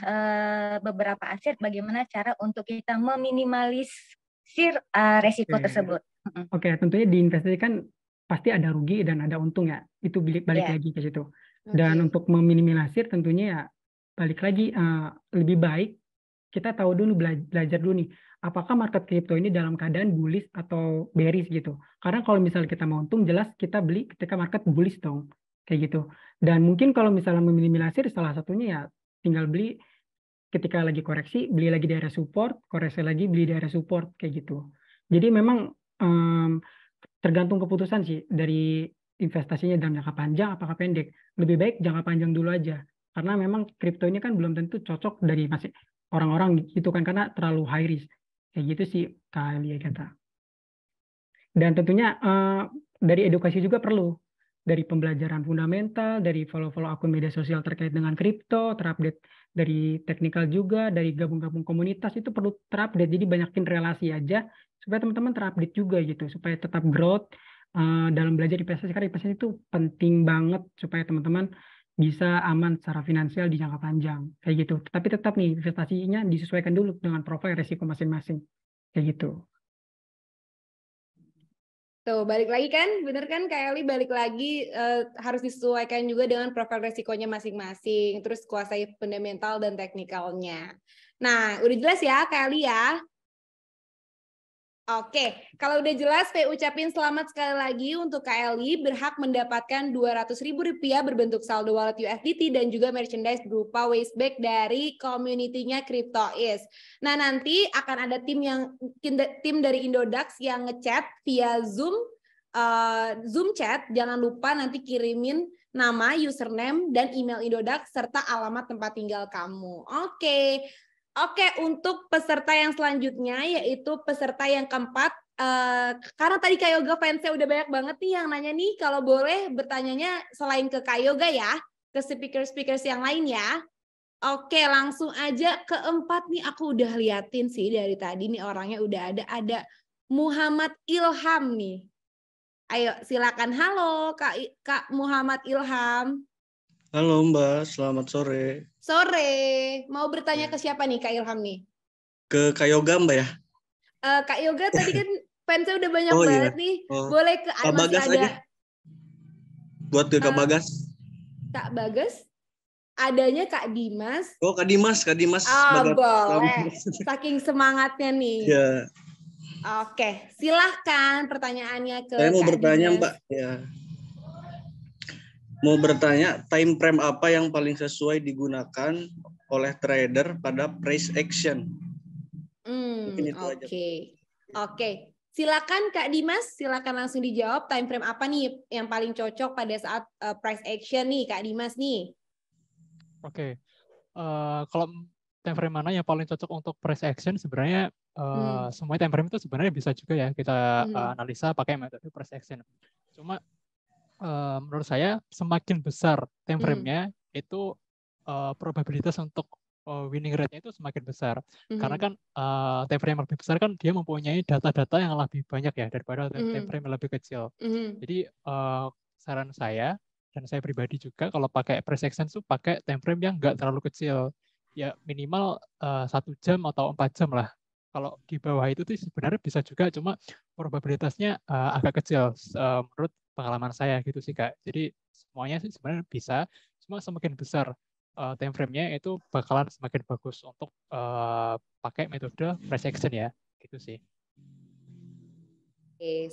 beberapa aset, bagaimana cara untuk kita meminimalisir resiko tersebut? Oke, tentunya di investasi kan pasti ada rugi dan ada untung ya. Itu balik lagi ke situ. Dan untuk meminimalisir tentunya ya balik lagi lebih baik kita tahu dulu, belajar dulu nih, apakah market kripto ini dalam keadaan bullish atau bearish gitu. Karena kalau misalnya kita mau untung, jelas kita beli ketika market bullish dong, kayak gitu. Dan mungkin kalau misalnya meminimalisir, salah satunya ya tinggal beli ketika lagi koreksi, beli lagi di area support, koreksi lagi, beli di area support, kayak gitu. Jadi memang tergantung keputusan sih dari investasinya dalam jangka panjang apakah pendek. Lebih baik jangka panjang dulu aja. Karena memang kripto ini kan belum tentu cocok dari masih orang-orang gitu kan, karena terlalu high risk. Kayak gitu sih Kak Elia kata. Dan tentunya dari edukasi juga perlu. Dari pembelajaran fundamental, dari follow-follow akun media sosial terkait dengan kripto, terupdate dari teknikal juga, dari gabung-gabung komunitas itu perlu terupdate. Jadi banyakin relasi aja supaya teman-teman terupdate juga gitu, supaya tetap growth dalam belajar investasi. Karena investasi itu penting banget supaya teman-teman bisa aman secara finansial di jangka panjang, kayak gitu. Tapi tetap nih investasinya disesuaikan dulu dengan profil resiko masing-masing, kayak gitu. Tuh, balik lagi kan, bener kan Kak Eli, balik lagi harus disesuaikan juga dengan profil resikonya masing-masing, terus kuasai fundamental dan teknikalnya. Nah, udah jelas ya Kak Eli ya? Oke, kalau udah jelas, saya ucapin selamat sekali lagi untuk Kak Eli berhak mendapatkan Rp200.000 berbentuk saldo wallet USDT dan juga merchandise berupa waste bag dari community-nya Cryptoiz. Nah, nanti akan ada tim dari Indodax yang ngechat via Zoom chat. Jangan lupa nanti kirimin nama, username, dan email Indodax serta alamat tempat tinggal kamu. Oke, untuk peserta yang selanjutnya yaitu peserta yang keempat. Karena tadi Kak Yoga fansnya udah banyak banget nih yang nanya nih, kalau boleh bertanyanya selain ke Kak Yoga ya, ke speaker-speakers yang lain ya. Oke, langsung aja keempat nih, aku udah liatin sih dari tadi nih orangnya udah ada Muhammad Ilham nih. Ayo silakan, halo Kak Muhammad Ilham. Halo Mbak, selamat sore. Sore, mau bertanya ke siapa nih Kak Ilham nih? Ke Kak Yoga Mbak ya? Kak Yoga tadi kan fansnya udah banyak banget nih. Boleh ke Kak Bagas aja. Buat ke Kak Bagas. Kak Bagas? Adanya Kak Dimas. Oh, Kak Dimas. Boleh. Saking semangatnya nih. Ya. Oke, silahkan pertanyaannya ke Saya mau Kak bertanya Dimas. Mbak. Ya. Mau bertanya, time frame apa yang paling sesuai digunakan oleh trader pada price action? Oke. Silakan Kak Dimas, silakan langsung dijawab. Time frame apa nih yang paling cocok pada saat price action nih Kak Dimas nih? Oke. Kalau time frame mana yang paling cocok untuk price action, sebenarnya semua time frame itu sebenarnya bisa juga ya kita analisa pakai metode price action. Cuma menurut saya semakin besar time frame-nya itu probabilitas untuk winning rate-nya itu semakin besar. Karena kan time frame yang lebih besar kan dia mempunyai data-data yang lebih banyak ya daripada time frame yang lebih kecil. Jadi saran saya dan saya pribadi juga kalau pakai price action itu pakai time frame yang nggak terlalu kecil. Ya minimal 1 jam atau 4 jam lah. Kalau di bawah itu tuh sebenarnya bisa juga, cuma probabilitasnya agak kecil menurut pengalaman saya gitu sih Kak. Jadi semuanya sih sebenarnya bisa, cuma semakin besar time frame-nya itu bakalan semakin bagus untuk pakai metode price action ya, gitu sih.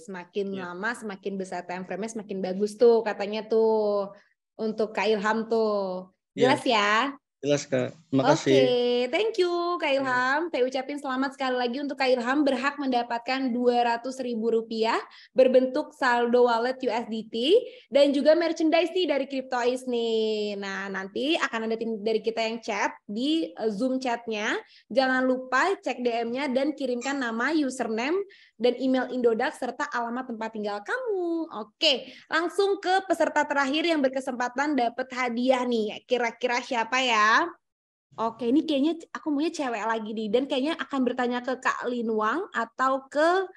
Semakin lama semakin besar time frame-nya semakin bagus tuh katanya tuh untuk Kak Ilham tuh. Jelas ya? Jelas Kak, makasih. Oke, thank you Kak Ilham. Saya ucapin selamat sekali lagi untuk Kak Ilham berhak mendapatkan Rp200.000 berbentuk saldo wallet USDT dan juga merchandise nih dari Cryptoiz nih. Nah, nanti akan ada tim dari kita yang chat di Zoom chatnya. Jangan lupa cek DM-nya dan kirimkan nama, username, dan email Indodax serta alamat tempat tinggal kamu. Oke, langsung ke peserta terakhir yang berkesempatan dapat hadiah nih. Kira-kira siapa ya? Oke, ini kayaknya aku maunya cewek lagi nih. Dan kayaknya akan bertanya ke Kak Linwang atau ke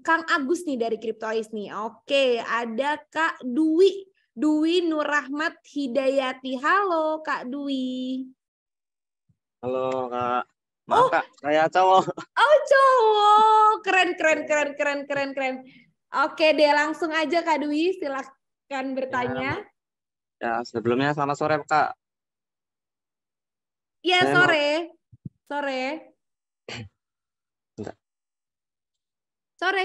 Kang Agus nih dari Cryptoiz nih. Oke, ada Kak Dwi Nurrahmat Hidayati. Halo Kak Dwi. Halo Kak. Maaf Kak, saya cowok. Oh cowok, keren. Oke deh, langsung aja Kak Dwi, silakan bertanya. Ya, sebelumnya selamat sore Kak. Iya, sore. Sore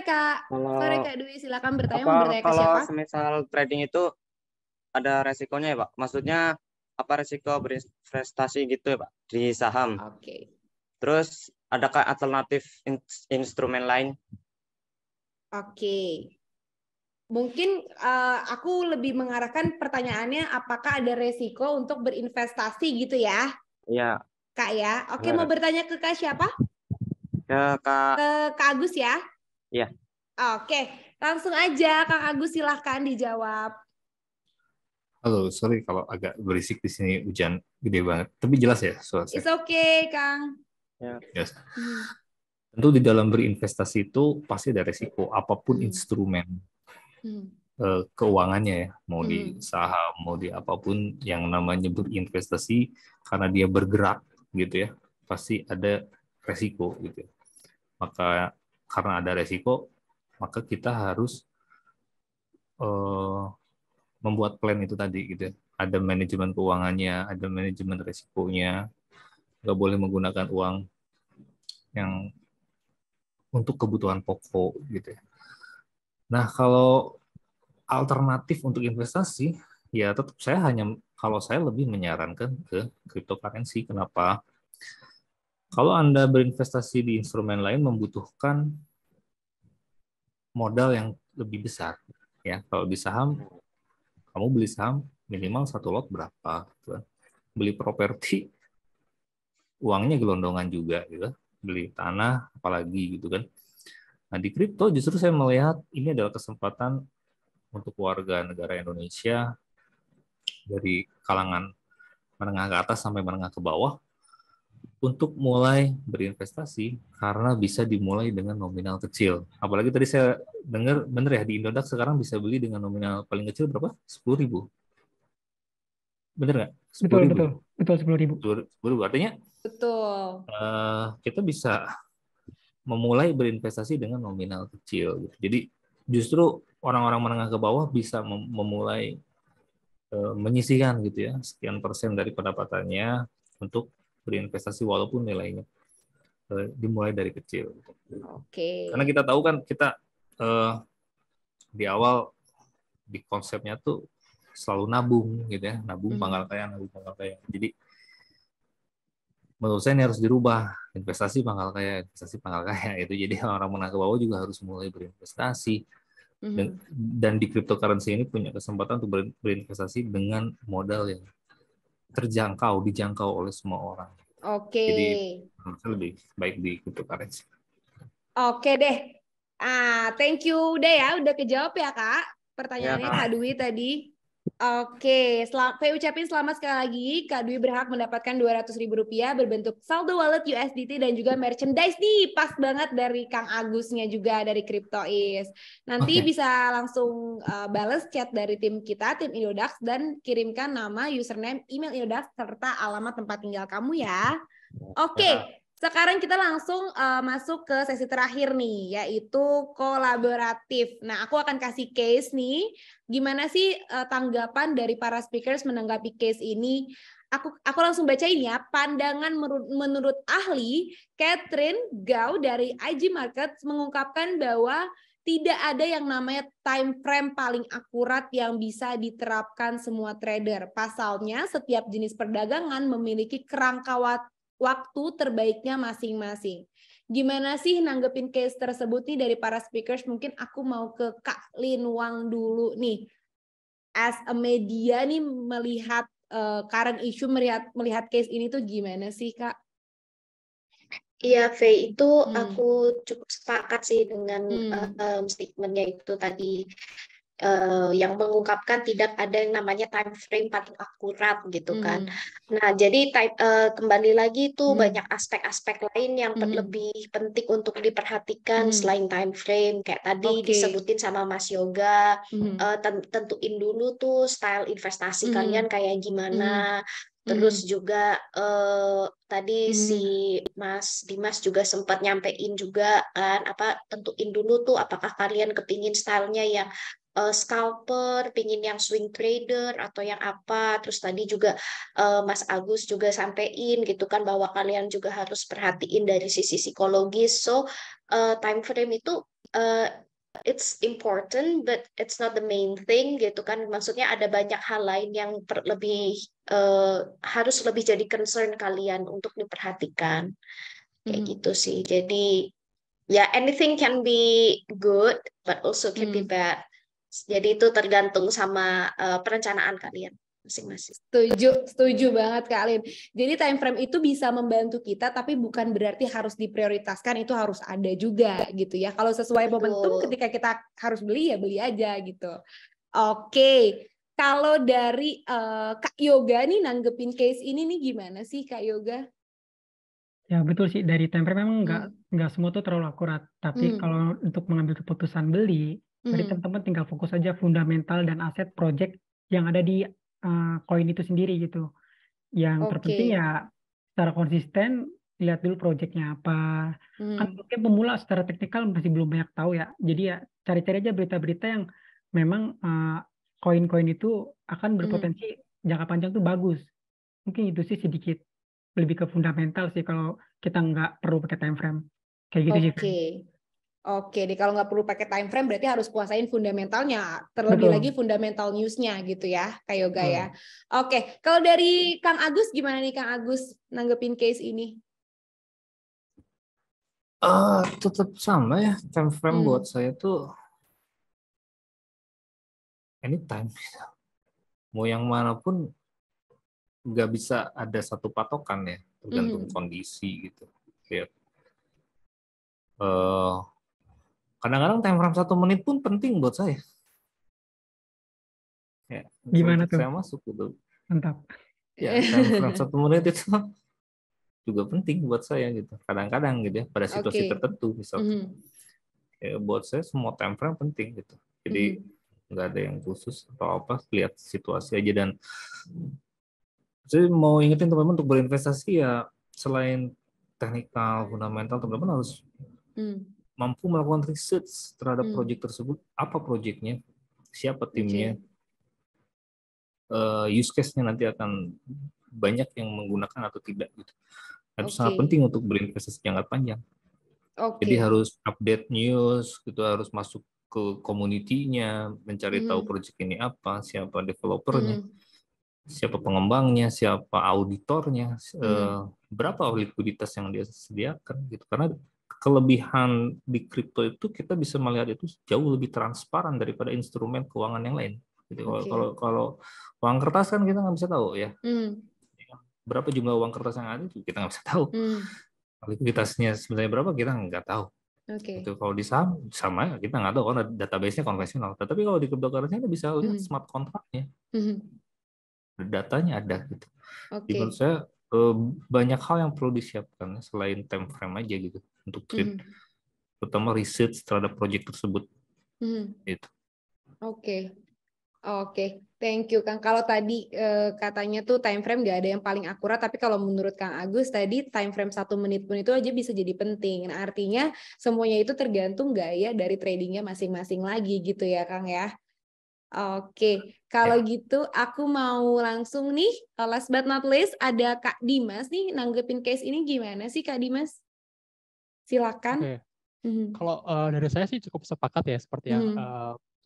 Kak. Sore Kak Dwi, silakan bertanya. Mau bertanya ke siapa? Kalau semisal trading itu ada resikonya ya Pak? Maksudnya apa resiko berinvestasi gitu ya Pak di saham? Oke. Terus adakah alternatif instrumen lain? Oke. Mungkin aku lebih mengarahkan pertanyaannya apakah ada resiko untuk berinvestasi gitu ya? Iya. Kak ya. Oke, mau bertanya ke Kak siapa? Ke Kak. Ke Kak Agus ya? Iya. Oke, langsung aja Kak Agus silahkan dijawab. Halo, sorry kalau agak berisik di sini, hujan gede banget. Tapi jelas ya suara saya? It's okay, Kang. Yes. Tentu di dalam berinvestasi itu pasti ada resiko apapun instrumen keuangannya ya, mau di saham, mau di apapun yang namanya berinvestasi, karena dia bergerak gitu ya, pasti ada resiko gitu. Maka karena ada resiko, maka kita harus membuat plan itu tadi gitu ya. Ada manajemen keuangannya, ada manajemen resikonya. Nggak boleh menggunakan uang yang untuk kebutuhan pokok gitu ya. Nah, kalau alternatif untuk investasi, ya tetap kalau saya lebih menyarankan ke cryptocurrency. Kenapa? Kalau Anda berinvestasi di instrumen lain membutuhkan modal yang lebih besar. Ya, kalau di saham, kamu beli saham minimal 1 lot berapa? Gitu. Beli properti, uangnya gelondongan juga, gitu. Beli tanah, apalagi gitu kan. Nah, di kripto justru saya melihat ini adalah kesempatan untuk warga negara Indonesia dari kalangan menengah ke atas sampai menengah ke bawah untuk mulai berinvestasi karena bisa dimulai dengan nominal kecil. Apalagi tadi saya dengar bener ya di Indodax sekarang bisa beli dengan nominal paling kecil berapa? 10.000. Bener nggak? 10.000. Betul 10.000. 10.000 artinya Betul. Kita bisa memulai berinvestasi dengan nominal kecil. Jadi justru orang-orang menengah ke bawah bisa memulai menyisihkan gitu ya sekian persen dari pendapatannya untuk berinvestasi walaupun nilainya dimulai dari kecil. Oke. Karena kita tahu kan kita di awal di konsepnya tuh selalu nabung gitu ya, nabung pangkal kaya, nabung pangkal kaya. Jadi menurut saya ini harus dirubah, investasi pangkal kaya itu. Jadi orang menengah ke bawah juga harus mulai berinvestasi. Dan di cryptocurrency ini punya kesempatan untuk berinvestasi dengan modal yang dijangkau oleh semua orang. Oke. Jadi menurut saya lebih baik di cryptocurrency. Oke deh. Thank you udah ya, udah kejawab ya Kak pertanyaannya ya, Kak Dwi tadi. Oke, saya ucapin selamat sekali lagi. Kak Dwi berhak mendapatkan Rp200.000 berbentuk saldo wallet USDT dan juga merchandise nih, pas banget dari Kang Agusnya juga dari CryptoIs. Nanti bisa langsung bales chat dari tim kita, tim Indodax, dan kirimkan nama, username, email Indodax serta alamat tempat tinggal kamu ya. Oke. Sekarang kita langsung masuk ke sesi terakhir nih, yaitu kolaboratif. Nah, aku akan kasih case nih. Gimana sih tanggapan dari para speakers menanggapi case ini? Aku langsung bacain ya. Pandangan menurut ahli, Catherine Gao dari IG Markets mengungkapkan bahwa tidak ada yang namanya time frame paling akurat yang bisa diterapkan semua trader. Pasalnya, setiap jenis perdagangan memiliki kerangka waktu terbaiknya masing-masing. Gimana sih nanggepin case tersebut nih dari para speakers? Mungkin aku mau ke Kak Lin Wang dulu nih. As a media nih melihat current issue, melihat case ini tuh gimana sih Kak? Iya, Faye, itu aku cukup sepakat sih dengan statementnya itu tadi. Yang mengungkapkan tidak ada yang namanya time frame paling akurat gitu kan. Nah, jadi kembali lagi itu banyak aspek-aspek lain yang lebih penting untuk diperhatikan selain time frame. Kayak tadi disebutin sama Mas Yoga, tentuin dulu tuh style investasi kalian kayak gimana. Terus juga tadi si Mas Dimas juga sempat nyampein juga kan, tentuin dulu tuh apakah kalian kepingin stylenya yang scalper, pingin yang swing trader atau yang apa. Terus tadi juga Mas Agus juga sampein gitu kan bahwa kalian juga harus perhatiin dari sisi psikologis. So time frame itu it's important but it's not the main thing gitu kan. Maksudnya ada banyak hal lain yang harus lebih jadi concern kalian untuk diperhatikan. Kayak gitu sih. Jadi ya, anything can be good but also can be bad. Jadi itu tergantung sama perencanaan kalian masing-masing. Setuju banget Kak Lin. Jadi time frame itu bisa membantu kita, tapi bukan berarti harus diprioritaskan, itu harus ada juga gitu ya. Kalau sesuai momentum ketika kita harus beli ya beli aja gitu. Oke, kalau dari Kak Yoga nih nanggepin case ini nih gimana sih Kak Yoga? Ya betul sih, dari time frame memang nggak semua tuh terlalu akurat. Tapi kalau untuk mengambil keputusan beli, berarti teman-teman tinggal fokus aja fundamental dan aset project yang ada di koin itu sendiri gitu. Yang terpenting ya secara konsisten lihat dulu projectnya apa. Kan mungkin pemula secara teknikal masih belum banyak tahu ya. Jadi ya cari-cari aja berita-berita yang memang koin-koin itu akan berpotensi jangka panjang tuh bagus. Mungkin itu sih sedikit lebih ke fundamental sih kalau kita nggak perlu pakai time frame. Kayak gitu sih. Oke deh, kalau nggak perlu pakai time frame berarti harus kuasain fundamentalnya, terlebih Betul. lagi fundamental news-nya gitu ya, Kak Yoga ya. Oke, kalau dari Kang Agus gimana nih Kang Agus nanggepin case ini? Tetap sama ya, time frame buat saya tuh anytime. Mau yang manapun nggak bisa ada satu patokan ya, tergantung kondisi gitu. Ya. Kadang-kadang time frame 1 menit pun penting buat saya. Ya, gimana tuh? Saya masuk gitu. Mantap. Ya, time frame 1 menit itu juga penting buat saya gitu. Kadang-kadang gitu ya, pada situasi tertentu misalnya. Ya, buat saya semua time frame penting gitu. Jadi nggak ada yang khusus atau apa, lihat situasi aja. Dan saya mau ingetin teman-teman untuk berinvestasi ya, selain teknikal, fundamental, teman-teman harus mampu melakukan research terhadap proyek tersebut. Apa proyeknya, siapa timnya, use case-nya nanti akan banyak yang menggunakan atau tidak gitu. Itu sangat penting untuk berinvestasi jangka panjang. Jadi harus update news, gitu, harus masuk ke community-nya, mencari tahu proyek ini apa, siapa developernya, siapa pengembangnya, siapa auditornya, berapa likuiditas yang dia sediakan gitu. Karena kelebihan di kripto itu kita bisa melihat itu jauh lebih transparan daripada instrumen keuangan yang lain. Gitu. Kalau uang kertas kan kita nggak bisa tahu ya. Berapa jumlah uang kertas yang ada itu kita nggak bisa tahu. Likuiditasnya sebenarnya berapa kita nggak tahu. Itu kalau di saham sama kita nggak tahu karena database-nya konvensional. Tetapi kalau di cryptocurrency kita bisa lihat smart contract-nya. Datanya ada gitu. Menurut saya banyak hal yang perlu disiapkan selain time frame aja gitu untuk trade, terutama research terhadap proyek tersebut. Gitu. Oke, thank you Kang. Kalau tadi katanya tuh time frame nggak ada yang paling akurat, tapi kalau menurut Kang Agus tadi time frame 1 menit pun itu aja bisa jadi penting. Nah, artinya semuanya itu tergantung nggak ya dari tradingnya masing-masing lagi gitu ya Kang ya. Oke, kalau gitu aku mau langsung nih, last but not least ada Kak Dimas nih nanggepin case ini gimana sih Kak Dimas? Silakan. Kalau dari saya sih cukup sepakat ya seperti yang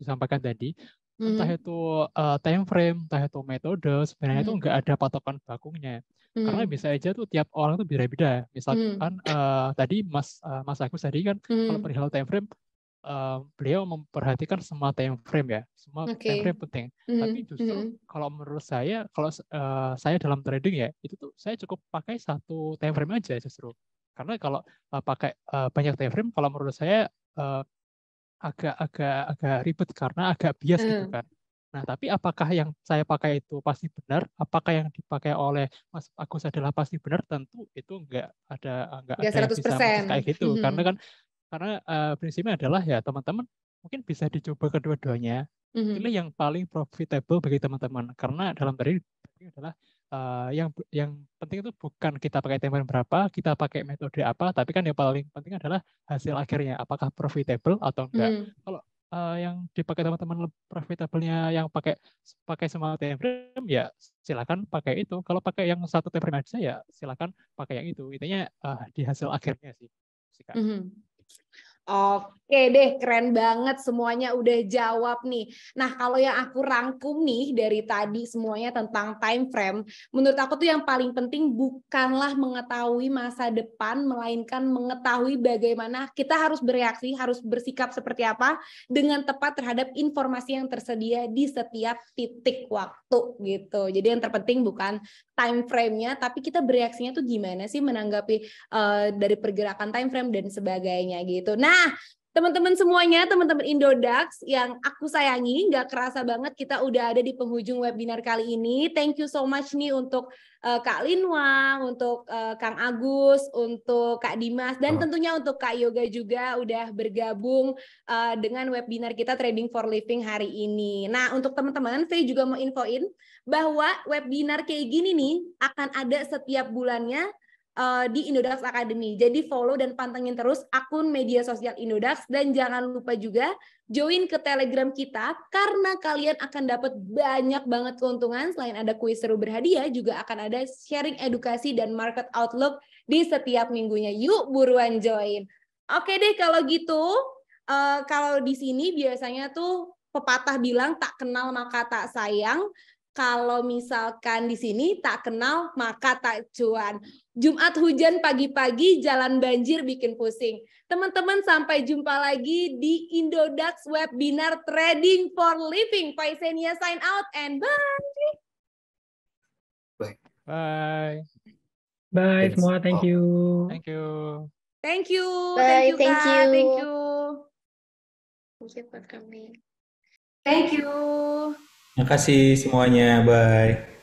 disampaikan tadi. Entah itu time frame, entah itu metode, sebenarnya itu nggak ada patokan bakunya. Karena bisa aja tuh tiap orang tuh beda-beda. Misalkan tadi Mas Agus tadi kan kalau perihal time frame, beliau memperhatikan semua time frame ya, semua time frame penting. Tapi justru kalau menurut saya, kalau saya dalam trading ya, itu tuh saya cukup pakai satu time frame aja justru. Karena kalau pakai banyak time frame, kalau menurut saya agak ribet karena agak bias gitu kan. Nah, tapi apakah yang saya pakai itu pasti benar? Apakah yang dipakai oleh Mas Agus adalah pasti benar? Tentu itu nggak ada yang bisa kayak gitu. Karena prinsipnya adalah ya teman-teman mungkin bisa dicoba kedua-duanya. Pilih yang paling profitable bagi teman-teman. Karena dalam trading adalah yang penting itu bukan kita pakai time frame berapa, kita pakai metode apa, tapi kan yang paling penting adalah hasil akhirnya, apakah profitable atau enggak. Kalau yang dipakai teman-teman profitable-nya yang pakai semua time frame, ya silakan pakai itu. Kalau pakai yang satu time frame aja, ya silakan pakai yang itu. Intinya di hasil akhirnya sih. Oke deh, keren banget semuanya udah jawab nih. Nah, kalau yang aku rangkum nih dari tadi semuanya tentang time frame, menurut aku tuh yang paling penting bukanlah mengetahui masa depan, melainkan mengetahui bagaimana kita harus bereaksi, harus bersikap seperti apa dengan tepat terhadap informasi yang tersedia di setiap titik waktu gitu. Jadi yang terpenting bukan time frame-nya, tapi kita bereaksinya tuh gimana sih menanggapi dari pergerakan time frame dan sebagainya gitu. Nah, teman-teman semuanya, teman-teman Indodax yang aku sayangi, nggak kerasa banget kita udah ada di penghujung webinar kali ini. Thank you so much nih untuk Kak Linwa, untuk Kang Agus, untuk Kak Dimas, dan tentunya untuk Kak Yoga juga udah bergabung dengan webinar kita Trading for Living hari ini. Nah, untuk teman-teman, saya juga mau infoin bahwa webinar kayak gini nih akan ada setiap bulannya di Indodax Academy. Jadi follow dan pantengin terus akun media sosial Indodax dan jangan lupa juga join ke Telegram kita karena kalian akan dapat banyak banget keuntungan. Selain ada kuis seru berhadiah, juga akan ada sharing edukasi dan market outlook di setiap minggunya. Yuk buruan join. Oke deh kalau gitu, kalau di sini biasanya tuh pepatah bilang tak kenal maka tak sayang. Kalau misalkan di sini tak kenal maka tak cuan. Jumat hujan pagi-pagi, jalan banjir bikin pusing. Teman-teman sampai jumpa lagi di Indodax Webinar Trading for Living. Faisenia sign out and bye. Bye. Bye. Bye semua, thank you. Thank you. Thank you. Bye, Thank you, thank Kak. you. Thank you. Thank you for coming. Thank you. Terima kasih semuanya, bye.